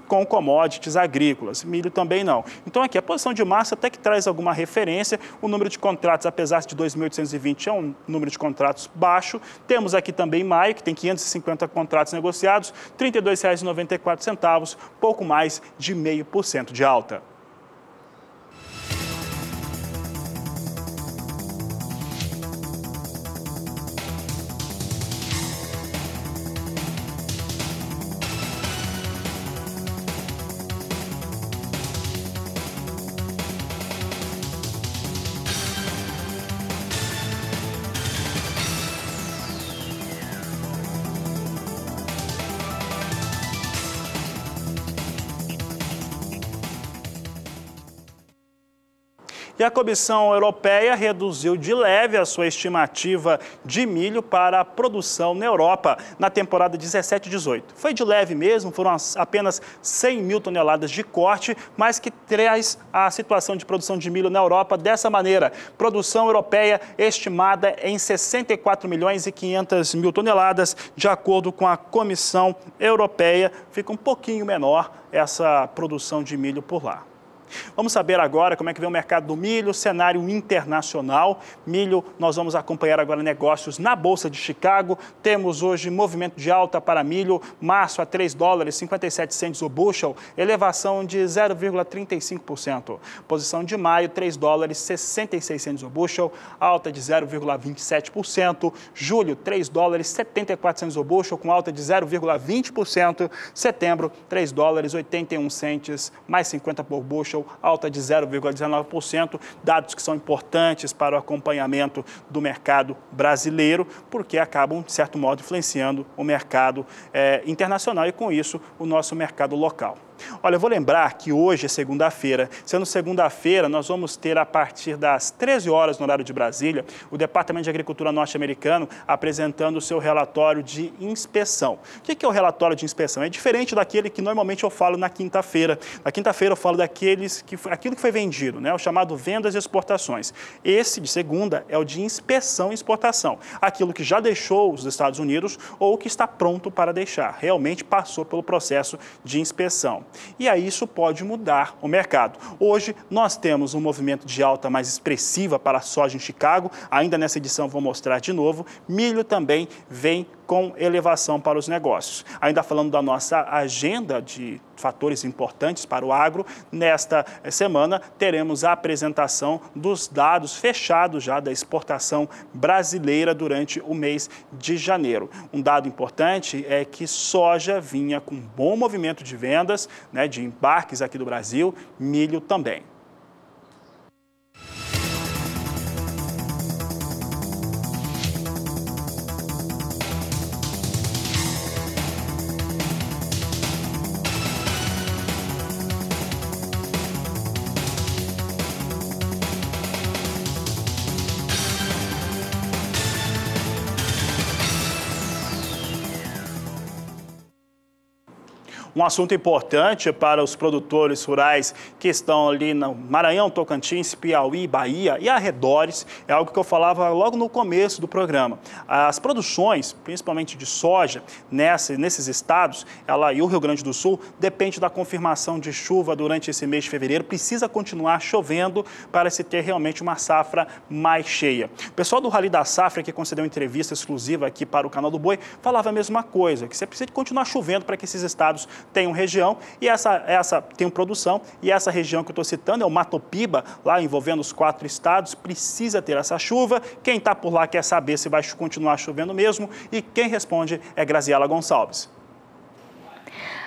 com commodities agrícolas, milho também não. Então aqui a posição de março até que traz alguma referência, o número de contratos, apesar de 2.820 é um número de contratos baixo, temos aqui também maio, que tem 550 contratos negociados, R$ 32,94, pouco mais de 0,5% de alta. E a Comissão Europeia reduziu de leve a sua estimativa de milho para a produção na Europa na temporada 17-18. Foi de leve mesmo, foram apenas 100 mil toneladas de corte, mas que traz a situação de produção de milho na Europa dessa maneira. Produção europeia estimada em 64 milhões e 500 mil toneladas, de acordo com a Comissão Europeia. Fica um pouquinho menor essa produção de milho por lá. Vamos saber agora como é que vem o mercado do milho, cenário internacional. Milho, nós vamos acompanhar agora negócios na Bolsa de Chicago. Temos hoje movimento de alta para milho, março a $3,57 o bushel, elevação de 0,35%. Posição de maio, $3,66 o bushel, alta de 0,27%. Julho, $3,74 o bushel, com alta de 0,20%. Setembro, $3,81, mais 50 por bushel, alta de 0,19%, dados que são importantes para o acompanhamento do mercado brasileiro, porque acabam, de certo modo, influenciando o mercado internacional e, com isso, o nosso mercado local. Olha, eu vou lembrar que hoje é segunda-feira. Sendo segunda-feira, nós vamos ter, a partir das 13 horas no horário de Brasília, o Departamento de Agricultura norte-americano apresentando o seu relatório de inspeção. O que é o relatório de inspeção? É diferente daquele que normalmente eu falo na quinta-feira. Na quinta-feira eu falo aquilo que foi vendido, né? O chamado vendas e exportações. Esse, de segunda, é o de inspeção e exportação. Aquilo que já deixou os Estados Unidos ou que está pronto para deixar. Realmente passou pelo processo de inspeção. E aí isso pode mudar o mercado. Hoje nós temos um movimento de alta mais expressiva para a soja em Chicago. Ainda nessa edição vou mostrar de novo. Milho também vem com elevação para os negócios. Ainda falando da nossa agenda de fatores importantes para o agro, nesta semana teremos a apresentação dos dados fechados já da exportação brasileira durante o mês de janeiro. Um dado importante é que soja vinha com bom movimento de vendas, né, de embarques aqui do Brasil, milho também. Um assunto importante para os produtores rurais que estão ali no Maranhão, Tocantins, Piauí, Bahia e arredores, é algo que eu falava logo no começo do programa. As produções, principalmente de soja, nesses estados, ela e o Rio Grande do Sul, depende da confirmação de chuva durante esse mês de fevereiro. Precisa continuar chovendo para se ter realmente uma safra mais cheia. O pessoal do Rally da Safra, que concedeu uma entrevista exclusiva aqui para o Canal do Boi, falava a mesma coisa, que você precisa continuar chovendo para que esses estados tenham região, e essa tenham produção, e essa região que eu estou citando é o Matopiba, lá envolvendo os 4 estados, precisa ter essa chuva. Quem está por lá quer saber se vai continuar chovendo mesmo, e quem responde é Graziela Gonçalves.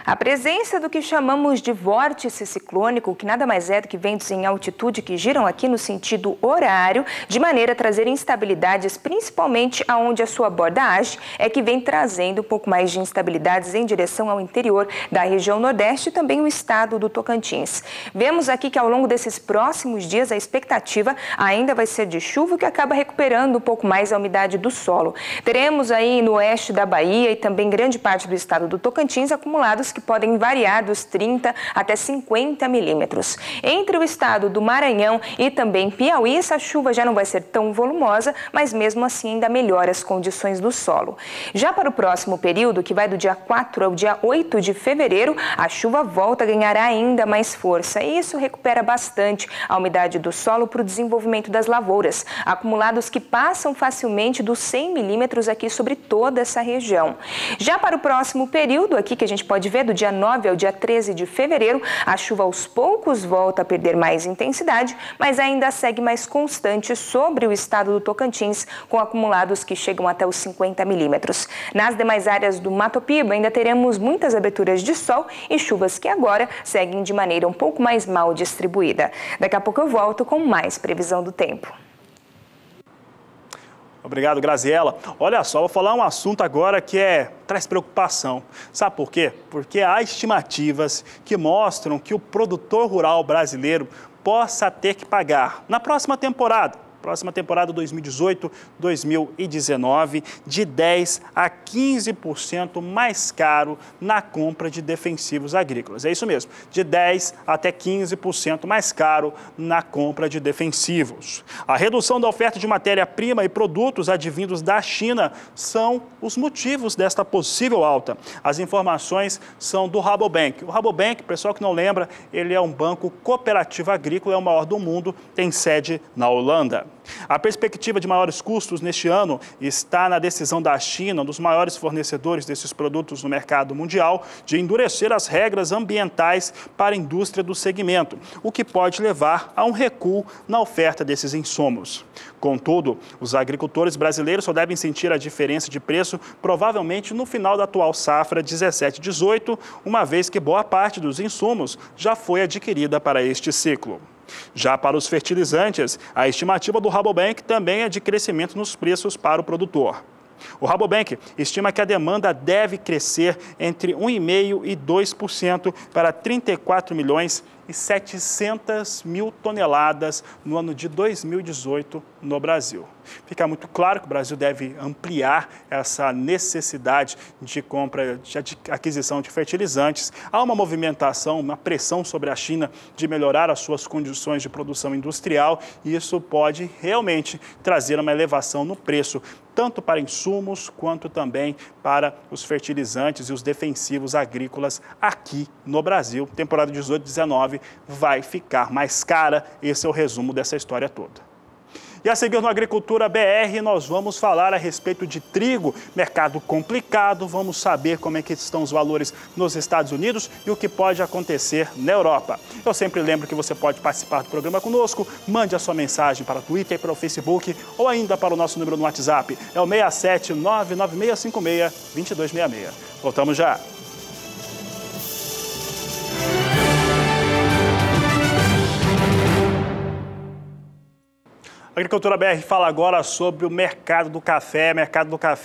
A presença do que chamamos de vórtice ciclônico, que nada mais é do que ventos em altitude que giram aqui no sentido horário, de maneira a trazer instabilidades, principalmente aonde a sua borda age, é que vem trazendo um pouco mais de instabilidades em direção ao interior da região Nordeste e também o estado do Tocantins. Vemos aqui que ao longo desses próximos dias a expectativa ainda vai ser de chuva, que acaba recuperando um pouco mais a umidade do solo. Teremos aí no oeste da Bahia e também grande parte do estado do Tocantins acumulados que podem variar dos 30 até 50 milímetros. Entre o estado do Maranhão e também Piauí, essa chuva já não vai ser tão volumosa, mas mesmo assim ainda melhora as condições do solo. Já para o próximo período, que vai do dia 4 ao dia 8 de fevereiro, a chuva volta a ganhar ainda mais força e isso recupera bastante a umidade do solo para o desenvolvimento das lavouras, acumulados que passam facilmente dos 100 milímetros aqui sobre toda essa região. Já para o próximo período, aqui que a gente pode ver, do dia 9 ao dia 13 de fevereiro, a chuva aos poucos volta a perder mais intensidade, mas ainda segue mais constante sobre o estado do Tocantins, com acumulados que chegam até os 50 milímetros. Nas demais áreas do Matopiba, ainda teremos muitas aberturas de sol e chuvas que agora seguem de maneira um pouco mais mal distribuída. Daqui a pouco eu volto com mais previsão do tempo. Obrigado, Graziela. Olha só, vou falar um assunto agora que traz preocupação. Sabe por quê? Porque há estimativas que mostram que o produtor rural brasileiro possa ter que pagar na próxima temporada 2018-2019, de 10% a 15% mais caro na compra de defensivos agrícolas. É isso mesmo, de 10% até 15% mais caro na compra de defensivos. A redução da oferta de matéria-prima e produtos advindos da China são os motivos desta possível alta. As informações são do Rabobank. O Rabobank, pessoal que não lembra, ele é um banco cooperativo agrícola, é o maior do mundo, tem sede na Holanda. A perspectiva de maiores custos neste ano está na decisão da China, um dos maiores fornecedores desses produtos no mercado mundial, de endurecer as regras ambientais para a indústria do segmento, o que pode levar a um recuo na oferta desses insumos. Contudo, os agricultores brasileiros só devem sentir a diferença de preço provavelmente no final da atual safra 17-18, uma vez que boa parte dos insumos já foi adquirida para este ciclo. Já para os fertilizantes, a estimativa do Rabobank também é de crescimento nos preços para o produtor. O Rabobank estima que a demanda deve crescer entre 1,5% e 2% para 34 milhões e 700 mil toneladas no ano de 2018 no Brasil. Fica muito claro que o Brasil deve ampliar essa necessidade de compra, de aquisição de fertilizantes. Há uma movimentação, uma pressão sobre a China de melhorar as suas condições de produção industrial e isso pode realmente trazer uma elevação no preço, tanto para insumos quanto também para os fertilizantes e os defensivos agrícolas aqui no Brasil. Temporada 18-19 vai ficar mais cara. Esse é o resumo dessa história toda. E a seguir no Agricultura BR, nós vamos falar a respeito de trigo, mercado complicado, vamos saber como é que estão os valores nos Estados Unidos e o que pode acontecer na Europa. Eu sempre lembro que você pode participar do programa conosco, mande a sua mensagem para o Twitter, para o Facebook ou ainda para o nosso número no WhatsApp, é o 67996562266. Voltamos já. A Agricultura BR fala agora sobre o mercado do café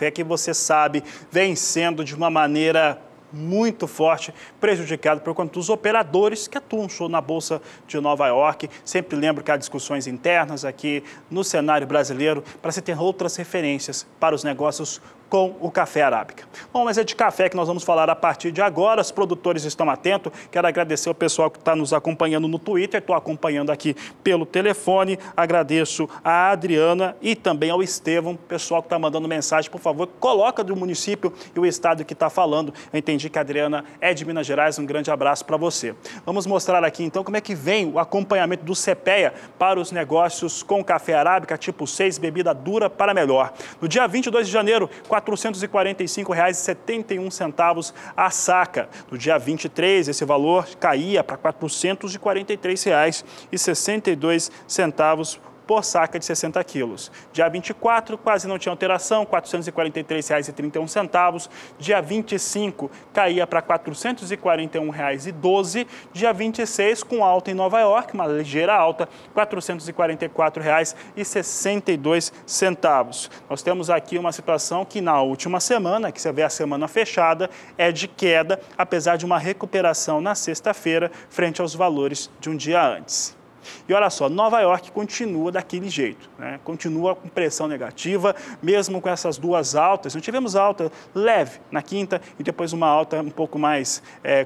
que você sabe vem sendo de uma maneira muito forte, prejudicado por conta dos operadores que atuam na Bolsa de Nova York. Sempre lembro que há discussões internas aqui no cenário brasileiro para se ter outras referências para os negócios com o café arábica. Bom, mas é de café que nós vamos falar a partir de agora. Os produtores estão atentos. Quero agradecer ao pessoal que está nos acompanhando no Twitter. Estou acompanhando aqui pelo telefone. Agradeço a Adriana e também ao Estevão, pessoal que está mandando mensagem. Por favor, coloca do município e o estado que está falando. Eu entendi que a Adriana é de Minas Gerais. Um grande abraço para você. Vamos mostrar aqui, então, como é que vem o acompanhamento do CPEA para os negócios com café arábica tipo 6, bebida dura para melhor. No dia 22 de janeiro, R$ 445,71 a saca. No dia 23, esse valor caía para R$ 443,62 por saca de 60 quilos. Dia 24, quase não tinha alteração, R$ 443,31. Dia 25, caía para R$ 441,12. Dia 26, com alta em Nova York, uma ligeira alta, R$ 444,62. Nós temos aqui uma situação que na última semana, que você vê a semana fechada, é de queda, apesar de uma recuperação na sexta-feira, frente aos valores de um dia antes. E olha só, Nova York continua daquele jeito, né? Continua com pressão negativa, mesmo com essas duas altas. Nós tivemos alta leve na quinta e depois uma alta um pouco mais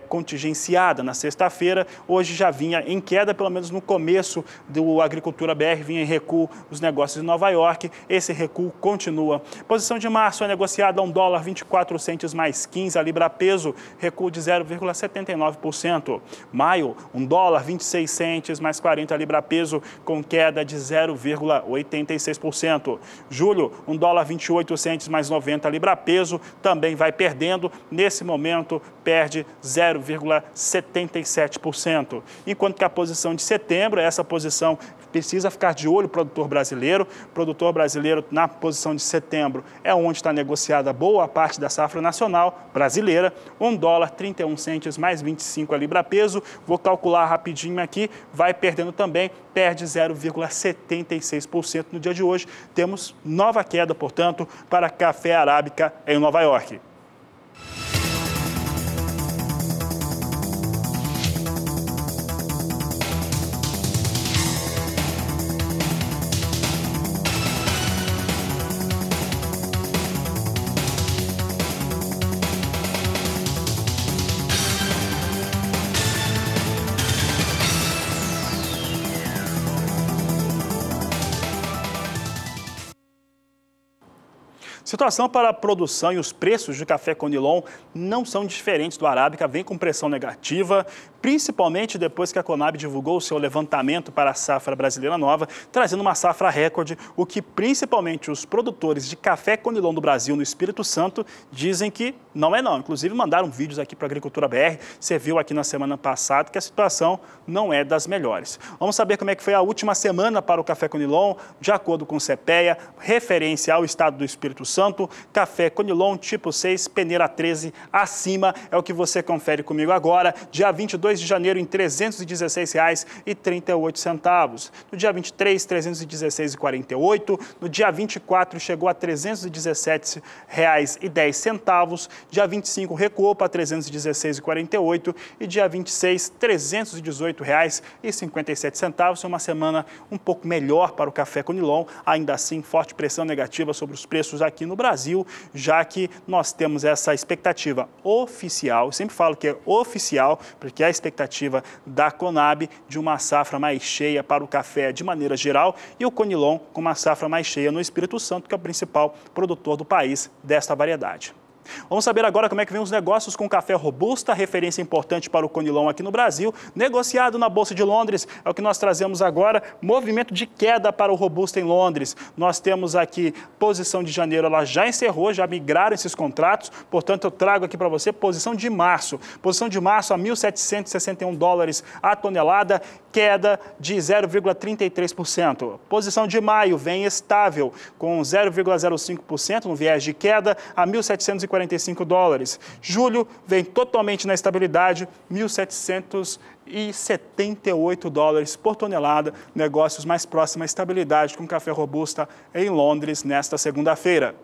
contingenciada na sexta-feira. Hoje já vinha em queda, pelo menos no começo do Agricultura BR, vinha em recuo os negócios de Nova York. Esse recuo continua. Posição de março é negociada a $1,24 mais 15 a libra peso, recuo de 0,79%. Maio, $1,26 mais 40 a libra peso, com queda de 0,86%. Julho, $1,28 mais 90 a libra peso, também vai perdendo. Nesse momento, perde 0,77%. Enquanto que a posição de setembro, essa posição precisa ficar de olho o produtor brasileiro. O produtor brasileiro, na posição de setembro, é onde está negociada boa parte da safra nacional brasileira. $1,31 mais 25 a libra peso. Vou calcular rapidinho aqui, vai perdendo também, perde 0,76% no dia de hoje. Temos nova queda, portanto, para café arábica em Nova York. Situação para a produção e os preços de café Conilon não são diferentes do arábica, vem com pressão negativa, principalmente depois que a Conab divulgou o seu levantamento para a safra brasileira nova, trazendo uma safra recorde, o que principalmente os produtores de café Conilon do Brasil no Espírito Santo dizem que não é não. Inclusive mandaram vídeos aqui para a Agricultura BR, você viu aqui na semana passada que a situação não é das melhores. Vamos saber como é que foi a última semana para o café Conilon, de acordo com o CPEA, referência ao estado do Espírito Santo. Café Conilon tipo 6, peneira 13 acima, é o que você confere comigo agora. Dia 22 de janeiro em R$ 316,38. No dia 23, R$ 316,48. No dia 24 chegou a R$ 317,10. Dia 25 recuou para R$ 316,48 e dia 26 R$ 318,57. É uma semana um pouco melhor para o café Conilon, ainda assim forte pressão negativa sobre os preços aqui no Brasil, já que nós temos essa expectativa oficial, eu sempre falo que é oficial, porque é a expectativa da Conab de uma safra mais cheia para o café de maneira geral e o Conilon com uma safra mais cheia no Espírito Santo, que é o principal produtor do país desta variedade. Vamos saber agora como é que vem os negócios com café Robusta, referência importante para o Conilon aqui no Brasil, negociado na Bolsa de Londres. É o que nós trazemos agora, movimento de queda para o Robusta em Londres. Nós temos aqui posição de janeiro, ela já encerrou, já migraram esses contratos, portanto eu trago aqui para você posição de março. Posição de março a $1.761 a tonelada, queda de 0,33%. Posição de maio vem estável, com 0,05% no viés de queda a $1.745. Julho vem totalmente na estabilidade, $1.778 por tonelada, negócios mais próximos à estabilidade com café Robusta em Londres nesta segunda-feira.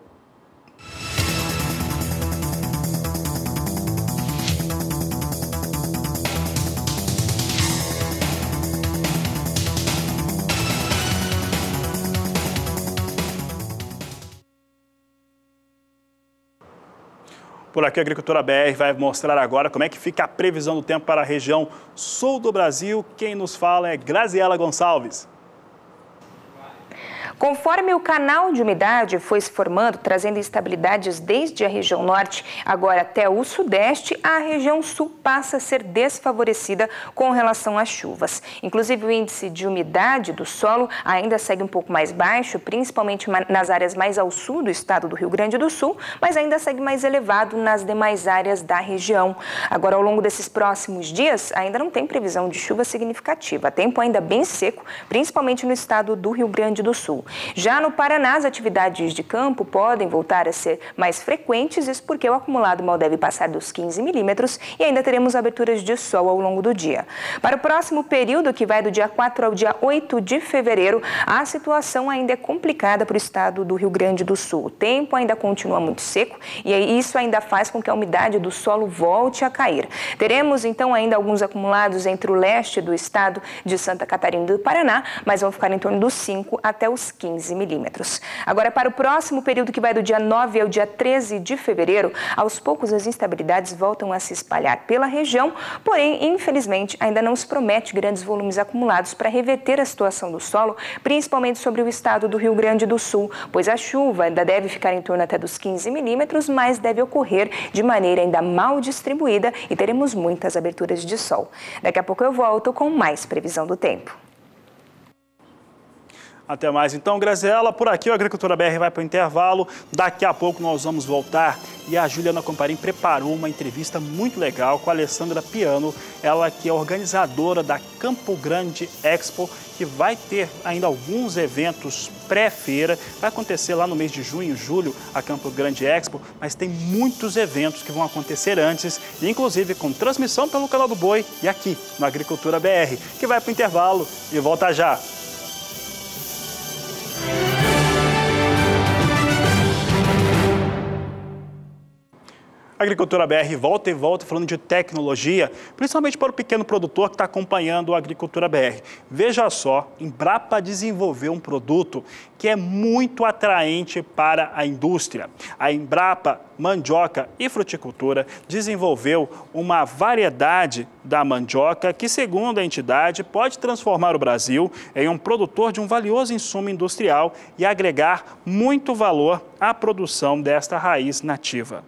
Por aqui, a Agricultura BR vai mostrar agora como é que fica a previsão do tempo para a região sul do Brasil. Quem nos fala é Graziela Gonçalves. Conforme o canal de umidade foi se formando, trazendo instabilidades desde a região norte, agora até o sudeste, a região sul passa a ser desfavorecida com relação às chuvas. Inclusive, o índice de umidade do solo ainda segue um pouco mais baixo, principalmente nas áreas mais ao sul do estado do Rio Grande do Sul, mas ainda segue mais elevado nas demais áreas da região. Agora, ao longo desses próximos dias, ainda não tem previsão de chuva significativa. Tempo ainda bem seco, principalmente no estado do Rio Grande do Sul. Já no Paraná, as atividades de campo podem voltar a ser mais frequentes, isso porque o acumulado mal deve passar dos 15 milímetros e ainda teremos aberturas de sol ao longo do dia. Para o próximo período, que vai do dia 4 ao dia 8 de fevereiro, a situação ainda é complicada para o estado do Rio Grande do Sul. O tempo ainda continua muito seco e isso ainda faz com que a umidade do solo volte a cair. Teremos, então, ainda alguns acumulados entre o leste do estado de Santa Catarina e do Paraná, mas vão ficar em torno dos 5 até os 15 milímetros. Agora, para o próximo período, que vai do dia 9 ao dia 13 de fevereiro, aos poucos as instabilidades voltam a se espalhar pela região, porém, infelizmente, ainda não se promete grandes volumes acumulados para reverter a situação do solo, principalmente sobre o estado do Rio Grande do Sul, pois a chuva ainda deve ficar em torno até dos 15 milímetros, mas deve ocorrer de maneira ainda mal distribuída e teremos muitas aberturas de sol. Daqui a pouco eu volto com mais previsão do tempo. Até mais. Então, Graziela, por aqui o Agricultura BR vai para o intervalo. Daqui a pouco nós vamos voltar e a Juliana Comparim preparou uma entrevista muito legal com a Alessandra Piano, ela que é organizadora da Campo Grande Expo, que vai ter ainda alguns eventos pré-feira. Vai acontecer lá no mês de junho e julho a Campo Grande Expo, mas tem muitos eventos que vão acontecer antes, inclusive com transmissão pelo canal do Boi e aqui no Agricultura BR, que vai para o intervalo e volta já. Agricultura BR volta e volta falando de tecnologia, principalmente para o pequeno produtor que está acompanhando a Agricultura BR. Veja só, Embrapa desenvolveu um produto que é muito atraente para a indústria. A Embrapa Mandioca e Fruticultura desenvolveu uma variedade da mandioca que, segundo a entidade, pode transformar o Brasil em um produtor de um valioso insumo industrial e agregar muito valor à produção desta raiz nativa.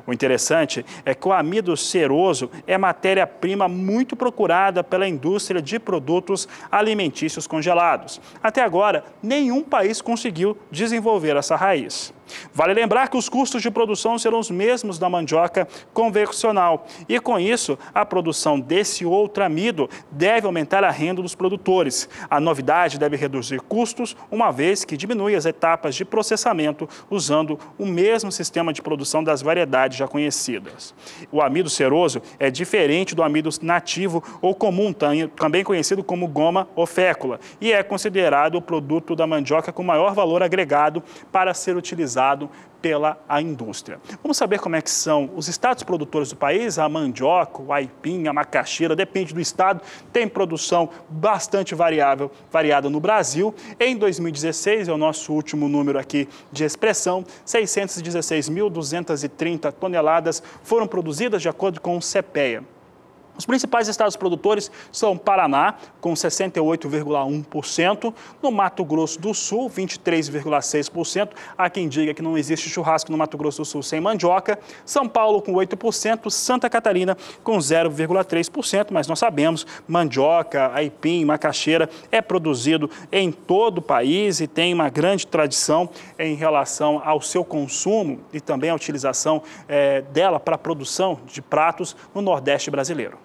O interessante é que o amido ceroso é matéria-prima muito procurada pela indústria de produtos alimentícios congelados. Até agora, nenhum país conseguiu desenvolver essa raiz. Vale lembrar que os custos de produção serão os mesmos da mandioca convencional e, com isso, a produção desse outro amido deve aumentar a renda dos produtores. A novidade deve reduzir custos, uma vez que diminui as etapas de processamento usando o mesmo sistema de produção das variedades já conhecidas. O amido ceroso é diferente do amido nativo ou comum, também conhecido como goma ou fécula, e é considerado o produto da mandioca com maior valor agregado para ser utilizado pela indústria. Vamos saber como é que são os estados produtores do país. A mandioca, o aipim, a macaxeira, depende do estado, tem produção bastante variada no Brasil. Em 2016, é o nosso último número aqui de expressão, 616.230 toneladas foram produzidas de acordo com o CPEA. Os principais estados produtores são Paraná, com 68,1%, no Mato Grosso do Sul, 23,6%. Há quem diga que não existe churrasco no Mato Grosso do Sul sem mandioca. São Paulo, com 8%, Santa Catarina, com 0,3%, mas nós sabemos, mandioca, aipim, macaxeira é produzido em todo o país e tem uma grande tradição em relação ao seu consumo e também a utilização dela para a produção de pratos no Nordeste brasileiro.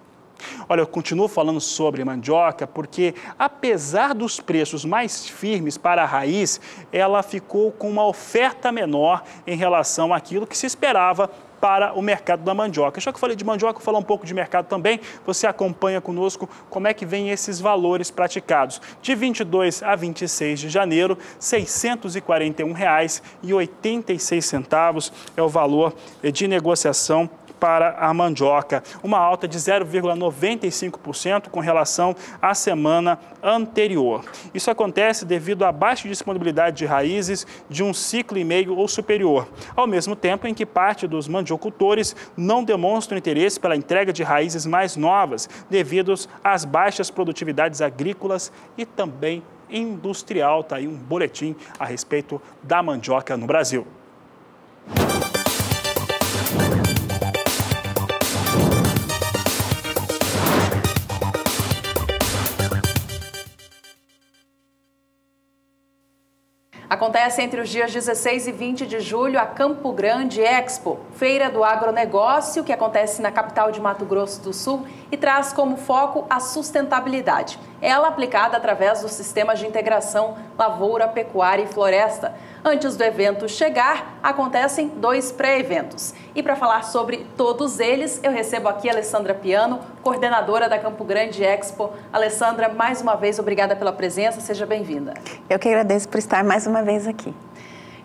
Olha, eu continuo falando sobre mandioca porque, apesar dos preços mais firmes para a raiz, ela ficou com uma oferta menor em relação àquilo que se esperava para o mercado da mandioca. Já que eu falei de mandioca, vou falar um pouco de mercado também. Você acompanha conosco como é que vem esses valores praticados. De 22 a 26 de janeiro, R$ 641,86 é o valor de negociação para a mandioca, uma alta de 0,95% com relação à semana anterior. Isso acontece devido à baixa disponibilidade de raízes de um ciclo e meio ou superior, ao mesmo tempo em que parte dos mandiocultores não demonstram interesse pela entrega de raízes mais novas, devido às baixas produtividades agrícolas e também industrial. Está aí um boletim a respeito da mandioca no Brasil. Acontece entre os dias 16 e 20 de julho a Campo Grande Expo, feira do agronegócio que acontece na capital de Mato Grosso do Sul e traz como foco a sustentabilidade. Ela aplicada através do sistema de integração lavoura, pecuária e floresta. Antes do evento chegar, acontecem 2 pré-eventos. E para falar sobre todos eles, eu recebo aqui a Alessandra Piano, coordenadora da Campo Grande Expo. Alessandra, mais uma vez, obrigada pela presença, seja bem-vinda. Eu que agradeço por estar mais uma vez aqui.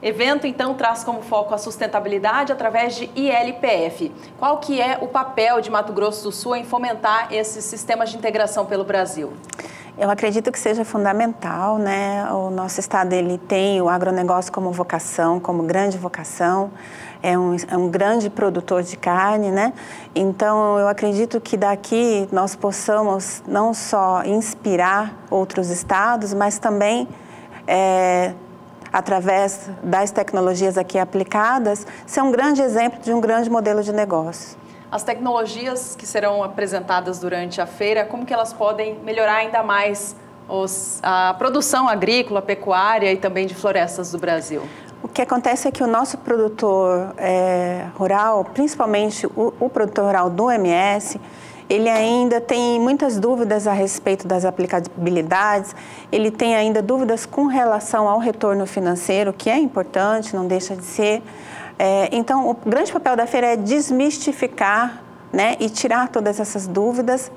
Evento, então, traz como foco a sustentabilidade através de ILPF. Qual que é o papel de Mato Grosso do Sul em fomentar esses sistemas de integração pelo Brasil? Eu acredito que seja fundamental, né? O nosso estado ele tem o agronegócio como vocação, como grande vocação, é um grande produtor de carne, né? Então, eu acredito que daqui nós possamos não só inspirar outros estados, mas também, através das tecnologias aqui aplicadas, ser um grande exemplo de um grande modelo de negócio. As tecnologias que serão apresentadas durante a feira, como que elas podem melhorar ainda mais a produção agrícola, pecuária e também de florestas do Brasil? O que acontece é que o nosso produtor rural, principalmente o produtor rural do MS, ele ainda tem muitas dúvidas a respeito das aplicabilidades, ele tem ainda dúvidas com relação ao retorno financeiro, que é importante, não deixa de ser. Então, o grande papel da feira é desmistificar, né, e tirar todas essas dúvidas,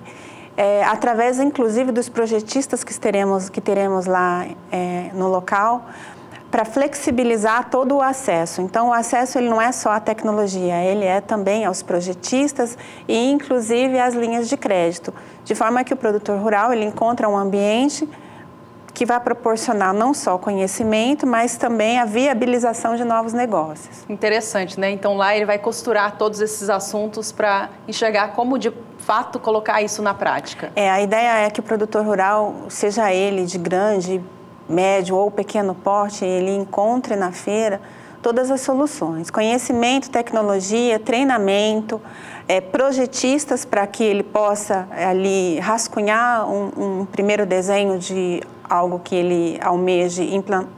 através, inclusive, dos projetistas que teremos lá no local, para flexibilizar todo o acesso. Então, o acesso ele não é só à tecnologia, ele é também aos projetistas e, inclusive, às linhas de crédito, de forma que o produtor rural ele encontra um ambiente que vai proporcionar não só conhecimento, mas também a viabilização de novos negócios. Interessante, né? Então lá ele vai costurar todos esses assuntos para enxergar como de fato colocar isso na prática. A ideia é que o produtor rural, seja ele de grande, médio ou pequeno porte, ele encontre na feira todas as soluções. Conhecimento, tecnologia, treinamento, projetistas para que ele possa ali rascunhar um primeiro desenho de algo que ele almeje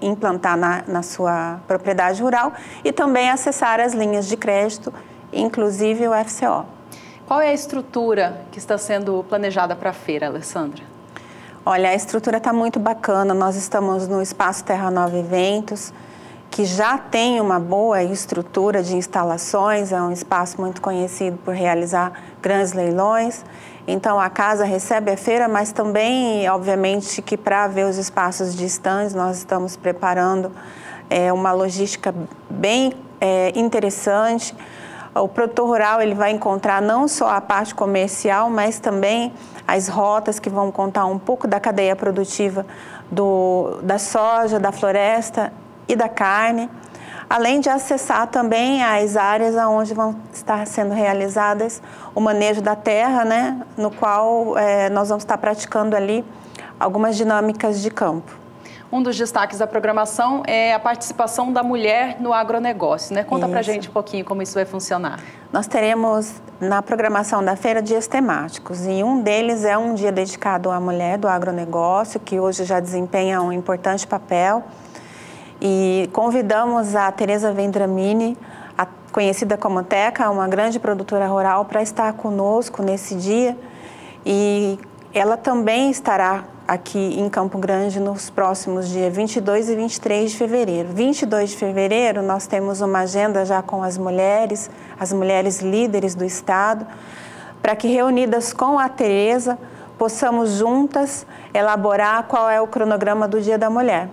implantar na sua propriedade rural e também acessar as linhas de crédito, inclusive o FCO. Qual é a estrutura que está sendo planejada para a feira, Alessandra? Olha, a estrutura está muito bacana. Nós estamos no Espaço Terra Nova Eventos, que já tem uma boa estrutura de instalações, é um espaço muito conhecido por realizar grandes leilões. Então, a casa recebe a feira, mas também, obviamente, que para ver os espaços de stands, nós estamos preparando uma logística bem interessante. O produtor rural ele vai encontrar não só a parte comercial, mas também as rotas que vão contar um pouco da cadeia produtiva da soja, da floresta e da carne, além de acessar também as áreas onde vão estar sendo realizadas o manejo da terra, né, no qual nós vamos estar praticando ali algumas dinâmicas de campo. Um dos destaques da programação é a participação da mulher no agronegócio, né? Conta pra gente um pouquinho como isso vai funcionar. Nós teremos na programação da feira dias temáticos e um deles é um dia dedicado à mulher do agronegócio, que hoje já desempenha um importante papel. E convidamos a Tereza Vendramini, conhecida como Teca, uma grande produtora rural, para estar conosco nesse dia. E ela também estará aqui em Campo Grande nos próximos dias 22 e 23 de fevereiro. 22 de fevereiro nós temos uma agenda já com as mulheres líderes do estado, para que reunidas com a Tereza possamos juntas elaborar qual é o cronograma do Dia da Mulher.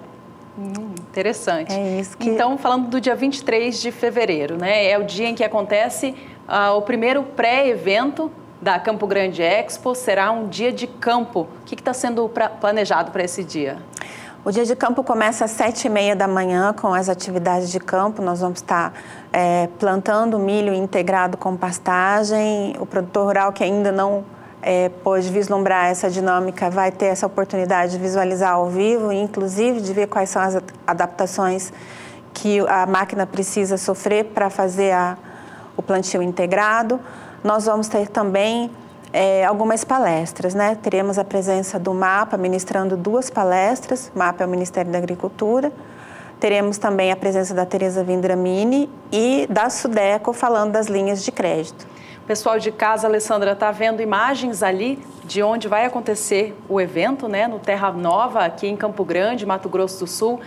Interessante. É isso que... Então, falando do dia 23 de fevereiro, né? É o dia em que acontece o primeiro pré-evento da Campo Grande Expo. Será um dia de campo. O que está sendo planejado para esse dia? O dia de campo começa às 7h30 da manhã com as atividades de campo. Nós vamos estar plantando milho integrado com pastagem. O produtor rural que ainda não pôde vislumbrar essa dinâmica vai ter essa oportunidade de visualizar ao vivo, inclusive de ver quais são as adaptações que a máquina precisa sofrer para fazer o plantio integrado. Nós vamos ter também algumas palestras, né? Teremos a presença do MAPA ministrando 2 palestras. O MAPA é o Ministério da Agricultura. Teremos também a presença da Tereza Vindramini e da Sudeco falando das linhas de crédito. Pessoal de casa, a Alessandra está vendo imagens ali de onde vai acontecer o evento, né? No Terra Nova, aqui em Campo Grande, Mato Grosso do Sul.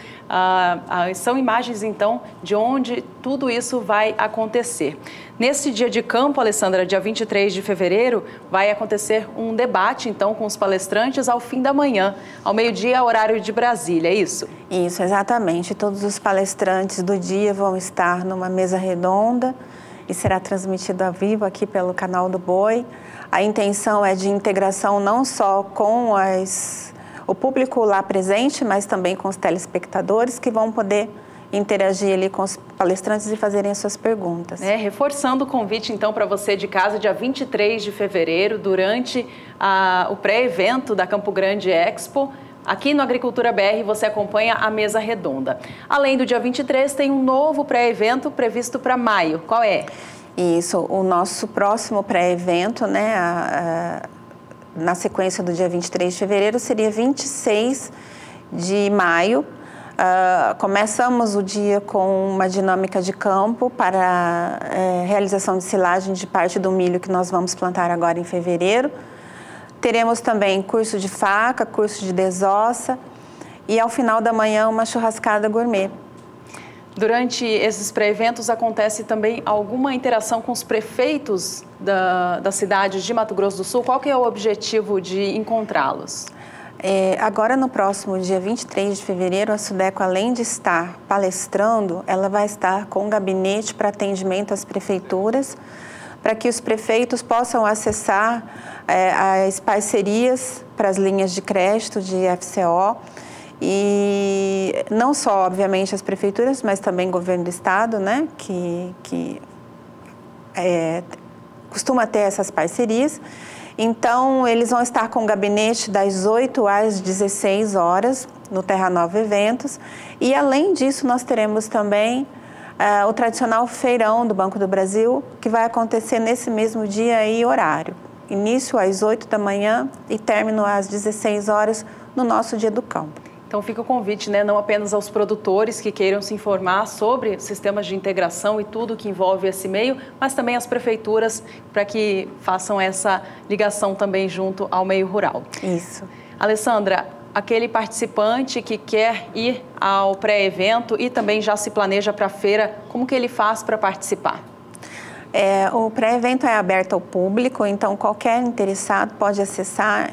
São imagens, então, de onde tudo isso vai acontecer. Nesse dia de campo, Alessandra, dia 23 de fevereiro, vai acontecer um debate, então, com os palestrantes ao fim da manhã, ao meio-dia, horário de Brasília, é isso? Isso, exatamente. Todos os palestrantes do dia vão estar numa mesa redonda e será transmitido ao vivo aqui pelo canal do Boi. A intenção é de integração não só com o público lá presente, mas também com os telespectadores que vão poder interagir ali com os palestrantes e fazerem as suas perguntas. Reforçando o convite, então, para você de casa, dia 23 de fevereiro, durante o pré-evento da Campo Grande Expo. Aqui no Agricultura BR você acompanha a mesa redonda. Além do dia 23, tem um novo pré-evento previsto para maio. Qual é? Isso, o nosso próximo pré-evento, né, na sequência do dia 23 de fevereiro, seria 26 de maio. Começamos o dia com uma dinâmica de campo para realização de silagem de parte do milho que nós vamos plantar agora em fevereiro. Teremos também curso de faca, curso de desossa e, ao final da manhã, uma churrascada gourmet. Durante esses pré-eventos, acontece também alguma interação com os prefeitos da cidade de Mato Grosso do Sul? Qual que é o objetivo de encontrá-los? Agora, no próximo dia 23 de fevereiro, a Sudeco, além de estar palestrando, ela vai estar com um gabinete para atendimento às prefeituras, para que os prefeitos possam acessar as parcerias para as linhas de crédito de FCO e não só, obviamente, as prefeituras, mas também o governo do estado, né, que costuma ter essas parcerias. Então, eles vão estar com o gabinete das 8 às 16 horas no Terra Nova Eventos e, além disso, nós teremos também o tradicional feirão do Banco do Brasil, que vai acontecer nesse mesmo dia e horário. Início às 8 da manhã e término às 16 horas no nosso dia do campo. Então fica o convite, né, não apenas aos produtores que queiram se informar sobre sistemas de integração e tudo que envolve esse meio, mas também às prefeituras para que façam essa ligação também junto ao meio rural. Isso. Alessandra, aquele participante que quer ir ao pré-evento e também já se planeja para a feira, como que ele faz para participar? O pré-evento é aberto ao público, então qualquer interessado pode acessar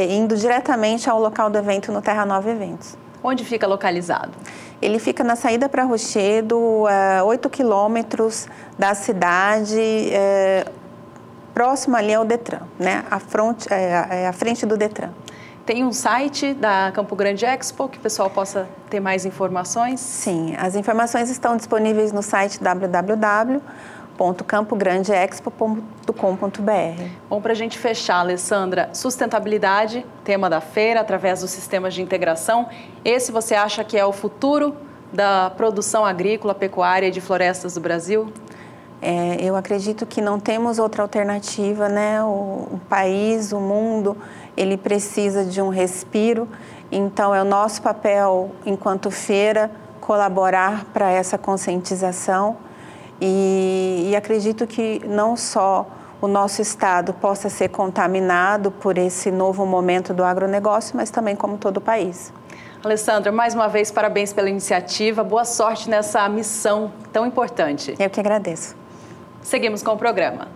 indo diretamente ao local do evento no Terra Nova Eventos. Onde fica localizado? Ele fica na saída para Rochedo, 8 quilômetros da cidade, próximo ali ao Detran, né? À frente do Detran. Tem um site da Campo Grande Expo que o pessoal possa ter mais informações? Sim, as informações estão disponíveis no site www.campograndeexpo.com.br. Bom, para a gente fechar, Alessandra, sustentabilidade, tema da feira, através dos sistemas de integração. Esse você acha que é o futuro da produção agrícola, pecuária e de florestas do Brasil? Eu acredito que não temos outra alternativa, né? O país, o mundo, ele precisa de um respiro. Então, é o nosso papel, enquanto feira, colaborar para essa conscientização. E acredito que não só o nosso estado possa ser contaminado por esse novo momento do agronegócio, mas também como todo o país. Alessandra, mais uma vez, parabéns pela iniciativa. Boa sorte nessa missão tão importante. Eu que agradeço. Seguimos com o programa.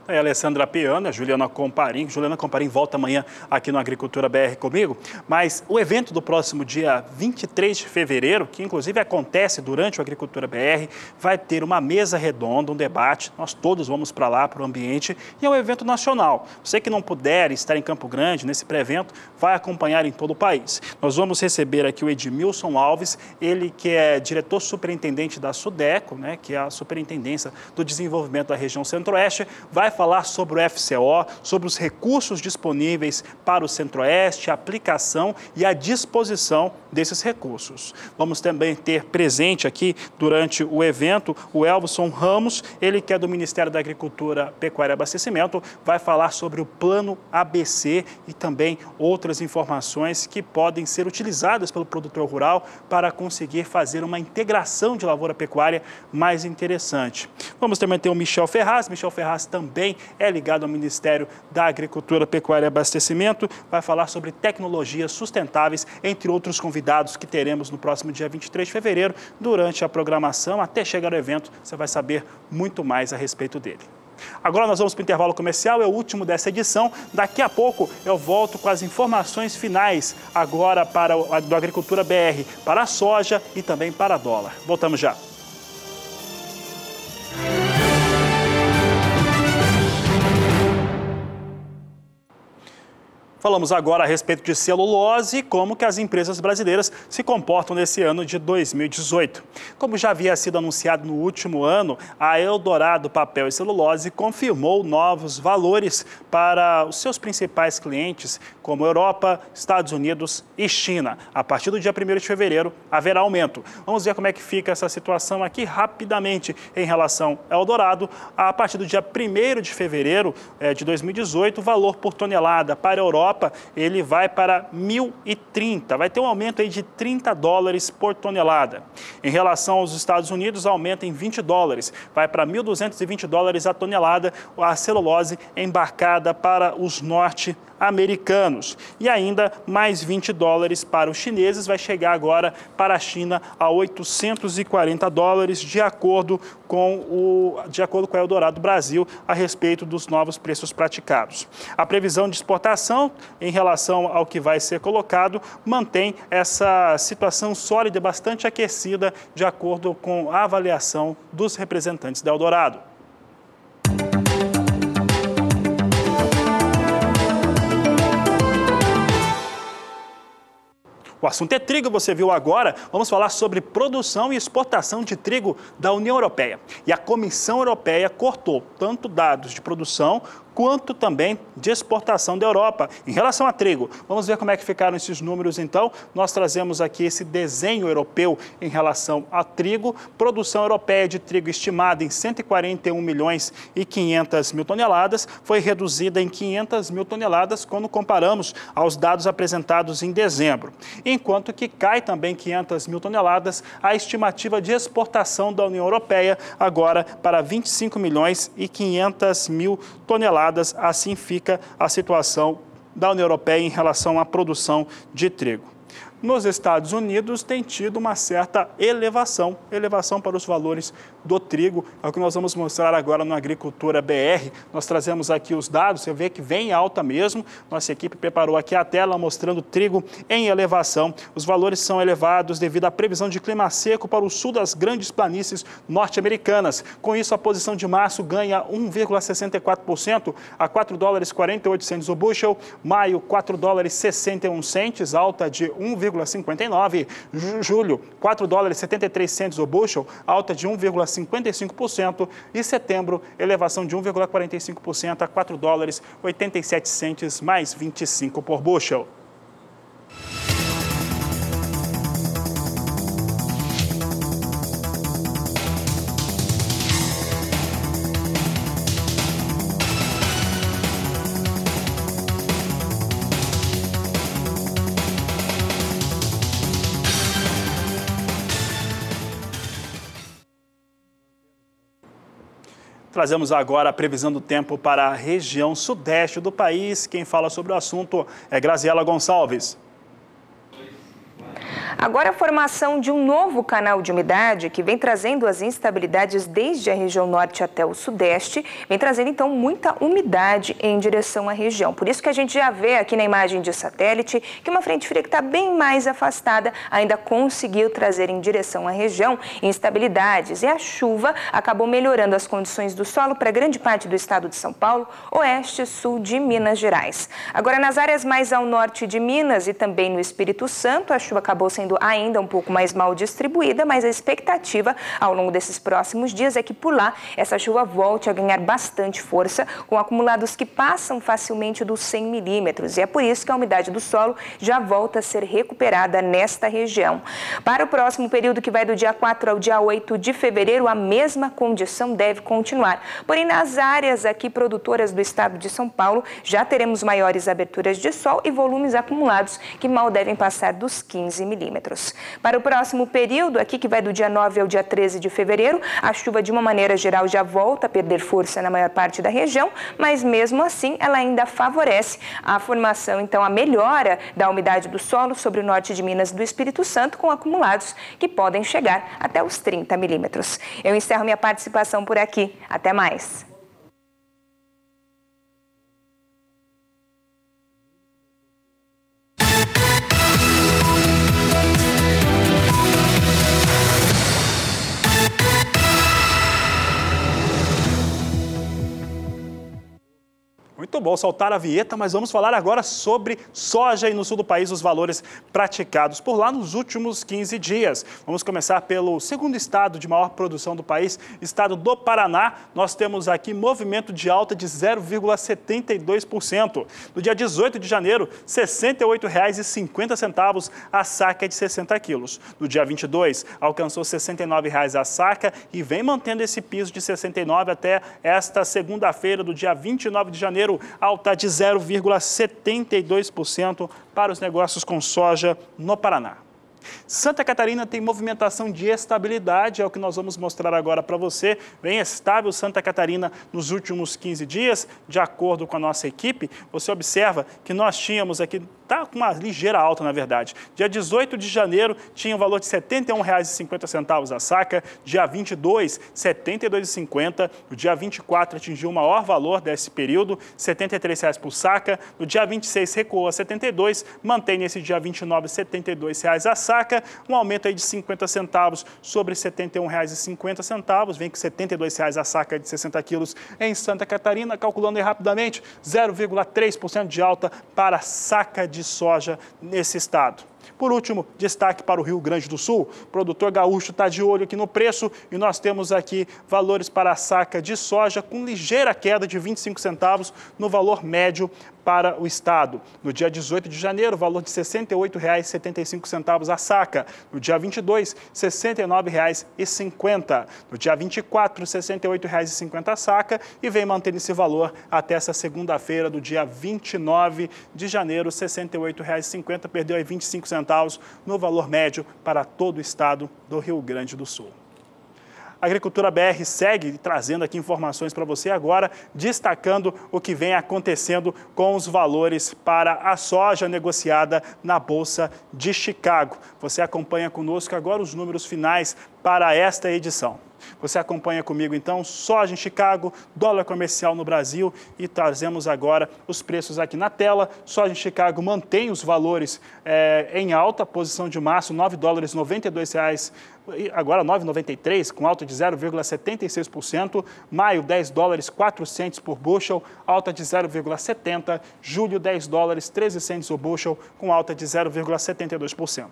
A Alessandra Piana, a Juliana Comparim. Juliana Comparim volta amanhã aqui no Agricultura BR comigo. Mas o evento do próximo dia 23 de fevereiro, que inclusive acontece durante o Agricultura BR, vai ter uma mesa redonda, um debate. Nós todos vamos para lá, para o ambiente. E é um evento nacional. Você que não puder estar em Campo Grande, nesse pré-evento, vai acompanhar em todo o país. Nós vamos receber aqui o Edmilson Alves, ele que é diretor superintendente da SUDECO, né, que é a Superintendência do Desenvolvimento da Região Centro-Oeste, vai falar sobre o FCO, sobre os recursos disponíveis para o Centro-Oeste, a aplicação e a disposição desses recursos. Vamos também ter presente aqui durante o evento o Elvison Ramos, ele que é do Ministério da Agricultura, Pecuária e Abastecimento, vai falar sobre o Plano ABC e também outras informações que podem ser utilizadas pelo produtor rural para conseguir fazer uma integração de lavoura-pecuária mais interessante. Vamos também ter o Michel Ferraz também é ligado ao Ministério da Agricultura, Pecuária e Abastecimento, vai falar sobre tecnologias sustentáveis, entre outros convidados que teremos no próximo dia 23 de fevereiro, durante a programação, até chegar ao evento, você vai saber muito mais a respeito dele. Agora nós vamos para o intervalo comercial, é o último dessa edição. Daqui a pouco eu volto com as informações finais, agora do Agricultura BR, para a soja e também para a dólar. Voltamos já. Falamos agora a respeito de celulose e como que as empresas brasileiras se comportam nesse ano de 2018. Como já havia sido anunciado no último ano, a Eldorado Papel e Celulose confirmou novos valores para os seus principais clientes, como Europa, Estados Unidos e China. A partir do dia 1º de fevereiro, haverá aumento. Vamos ver como é que fica essa situação aqui rapidamente em relação ao Eldorado. A partir do dia 1º de fevereiro de 2018, o valor por tonelada para a Europa ele vai para 1.030, vai ter um aumento aí de $30 por tonelada. Em relação aos Estados Unidos, aumenta em $20, vai para $1.220 a tonelada a celulose embarcada para os norte-americanos. E ainda mais $20 para os chineses, vai chegar agora para a China a $840, de acordo com a Eldorado Brasil, a respeito dos novos preços praticados. A previsão de exportação, em relação ao que vai ser colocado, mantém essa situação sólida e bastante aquecida, de acordo com a avaliação dos representantes da Eldorado. O assunto é trigo, você viu agora. Vamos falar sobre produção e exportação de trigo da União Europeia. E a Comissão Europeia cortou tanto dados de produção quanto também de exportação da Europa. Em relação a trigo, vamos ver como é que ficaram esses números então. Nós trazemos aqui esse desenho europeu em relação a trigo. Produção europeia de trigo estimada em 141.500.000 toneladas, foi reduzida em 500.000 toneladas quando comparamos aos dados apresentados em dezembro. Enquanto que cai também 500.000 toneladas a estimativa de exportação da União Europeia, agora para 25.500.000 toneladas. Assim fica a situação da União Europeia em relação à produção de trigo. Nos Estados Unidos tem tido uma certa elevação para os valores do trigo. É o que nós vamos mostrar agora no Agricultura BR. Nós trazemos aqui os dados, você vê que vem alta mesmo. Nossa equipe preparou aqui a tela mostrando trigo em elevação. Os valores são elevados devido à previsão de clima seco para o sul das grandes planícies norte-americanas. Com isso, a posição de março ganha 1,64% a $4,48 o bushel. Maio, $4,61, alta de 1,59. Julho, $4,73 o bushel, alta de 1,55%. E setembro, elevação de 1,45% a $4,87 mais 25 por bushel. Trazemos agora a previsão do tempo para a região sudeste do país. Quem fala sobre o assunto é Graziela Gonçalves. Agora a formação de um novo canal de umidade que vem trazendo as instabilidades desde a região norte até o sudeste, vem trazendo então muita umidade em direção à região. Por isso que a gente já vê aqui na imagem de satélite que uma frente fria que está bem mais afastada ainda conseguiu trazer em direção à região instabilidades e a chuva acabou melhorando as condições do solo para grande parte do estado de São Paulo, oeste e sul de Minas Gerais. Agora nas áreas mais ao norte de Minas e também no Espírito Santo, a chuva acabou sendo ainda um pouco mais mal distribuída, mas a expectativa ao longo desses próximos dias é que por lá essa chuva volte a ganhar bastante força, com acumulados que passam facilmente dos 100 milímetros. E é por isso que a umidade do solo já volta a ser recuperada nesta região. Para o próximo período, que vai do dia 4 ao dia 8 de fevereiro, a mesma condição deve continuar. Porém, nas áreas aqui produtoras do estado de São Paulo, já teremos maiores aberturas de sol e volumes acumulados que mal devem passar dos 15 milímetros. Para o próximo período, aqui que vai do dia 9 ao dia 13 de fevereiro, a chuva de uma maneira geral já volta a perder força na maior parte da região, mas mesmo assim ela ainda favorece a formação, então a melhora da umidade do solo sobre o norte de Minas e do Espírito Santo, com acumulados que podem chegar até os 30 milímetros. Eu encerro minha participação por aqui. Até mais. Muito bom soltar a vinheta, mas vamos falar agora sobre soja e no sul do país os valores praticados por lá nos últimos 15 dias. Vamos começar pelo segundo estado de maior produção do país, estado do Paraná. Nós temos aqui movimento de alta de 0,72%. No dia 18 de janeiro, R$ 68,50 a saca de 60 quilos. No dia 22, alcançou R$ 69,00 a saca e vem mantendo esse piso de 69 até esta segunda-feira, do dia 29 de janeiro, alta de 0,72% para os negócios com soja no Paraná. Santa Catarina tem movimentação de estabilidade, é o que nós vamos mostrar agora para você. Bem estável Santa Catarina nos últimos 15 dias, de acordo com a nossa equipe. Você observa que nós tínhamos aqui, está com uma ligeira alta na verdade. Dia 18 de janeiro tinha o valor de R$ 71,50 a saca, dia 22, R$ 72,50, no dia 24 atingiu o maior valor desse período, R$ 73,00 por saca, no dia 26 recuou a R$ 72, mantém nesse dia 29 R$ 72,00 a saca, um aumento aí de 50 centavos sobre R$ 71,50, vem com R$ 72,00 a saca de 60 quilos em Santa Catarina, calculando aí rapidamente, 0,3% de alta para a saca de soja nesse estado. Por último, destaque para o Rio Grande do Sul. O produtor gaúcho está de olho aqui no preço e nós temos aqui valores para a saca de soja com ligeira queda de 25 centavos no valor médio para o estado. No dia 18 de janeiro, o valor de R$ 68,75 a saca. No dia 22, R$ 69,50. No dia 24, R$ 68,50 a saca e vem mantendo esse valor até essa segunda-feira, do dia 29 de janeiro, R$ 68,50, perdeu aí 25 centavos no valor médio para todo o estado do Rio Grande do Sul. A Agricultura BR segue trazendo aqui informações para você agora, destacando o que vem acontecendo com os valores para a soja negociada na Bolsa de Chicago. Você acompanha conosco agora os números finais para esta edição. Você acompanha comigo então soja em Chicago, dólar comercial no Brasil e trazemos agora os preços aqui na tela. Soja em Chicago mantém os valores em alta, posição de março, $9,92, agora 9,93, com alta de 0,76%. Maio, $10,04 por bushel, alta de 0,70%. Julho, $10,13 o bushel, com alta de 0,72%.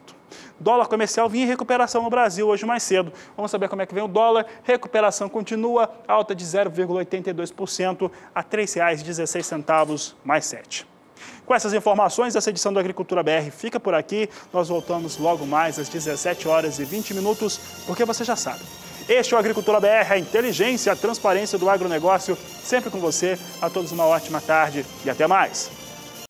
Dólar comercial vinha em recuperação no Brasil hoje mais cedo. Vamos saber como é que vem o dólar. Recuperação continua, alta de 0,82% a R$ 3,16 mais 7. Com essas informações, essa edição do Agricultura BR fica por aqui. Nós voltamos logo mais às 17h20, porque você já sabe. Este é o Agricultura BR, a inteligência, a transparência do agronegócio, sempre com você. A todos uma ótima tarde e até mais.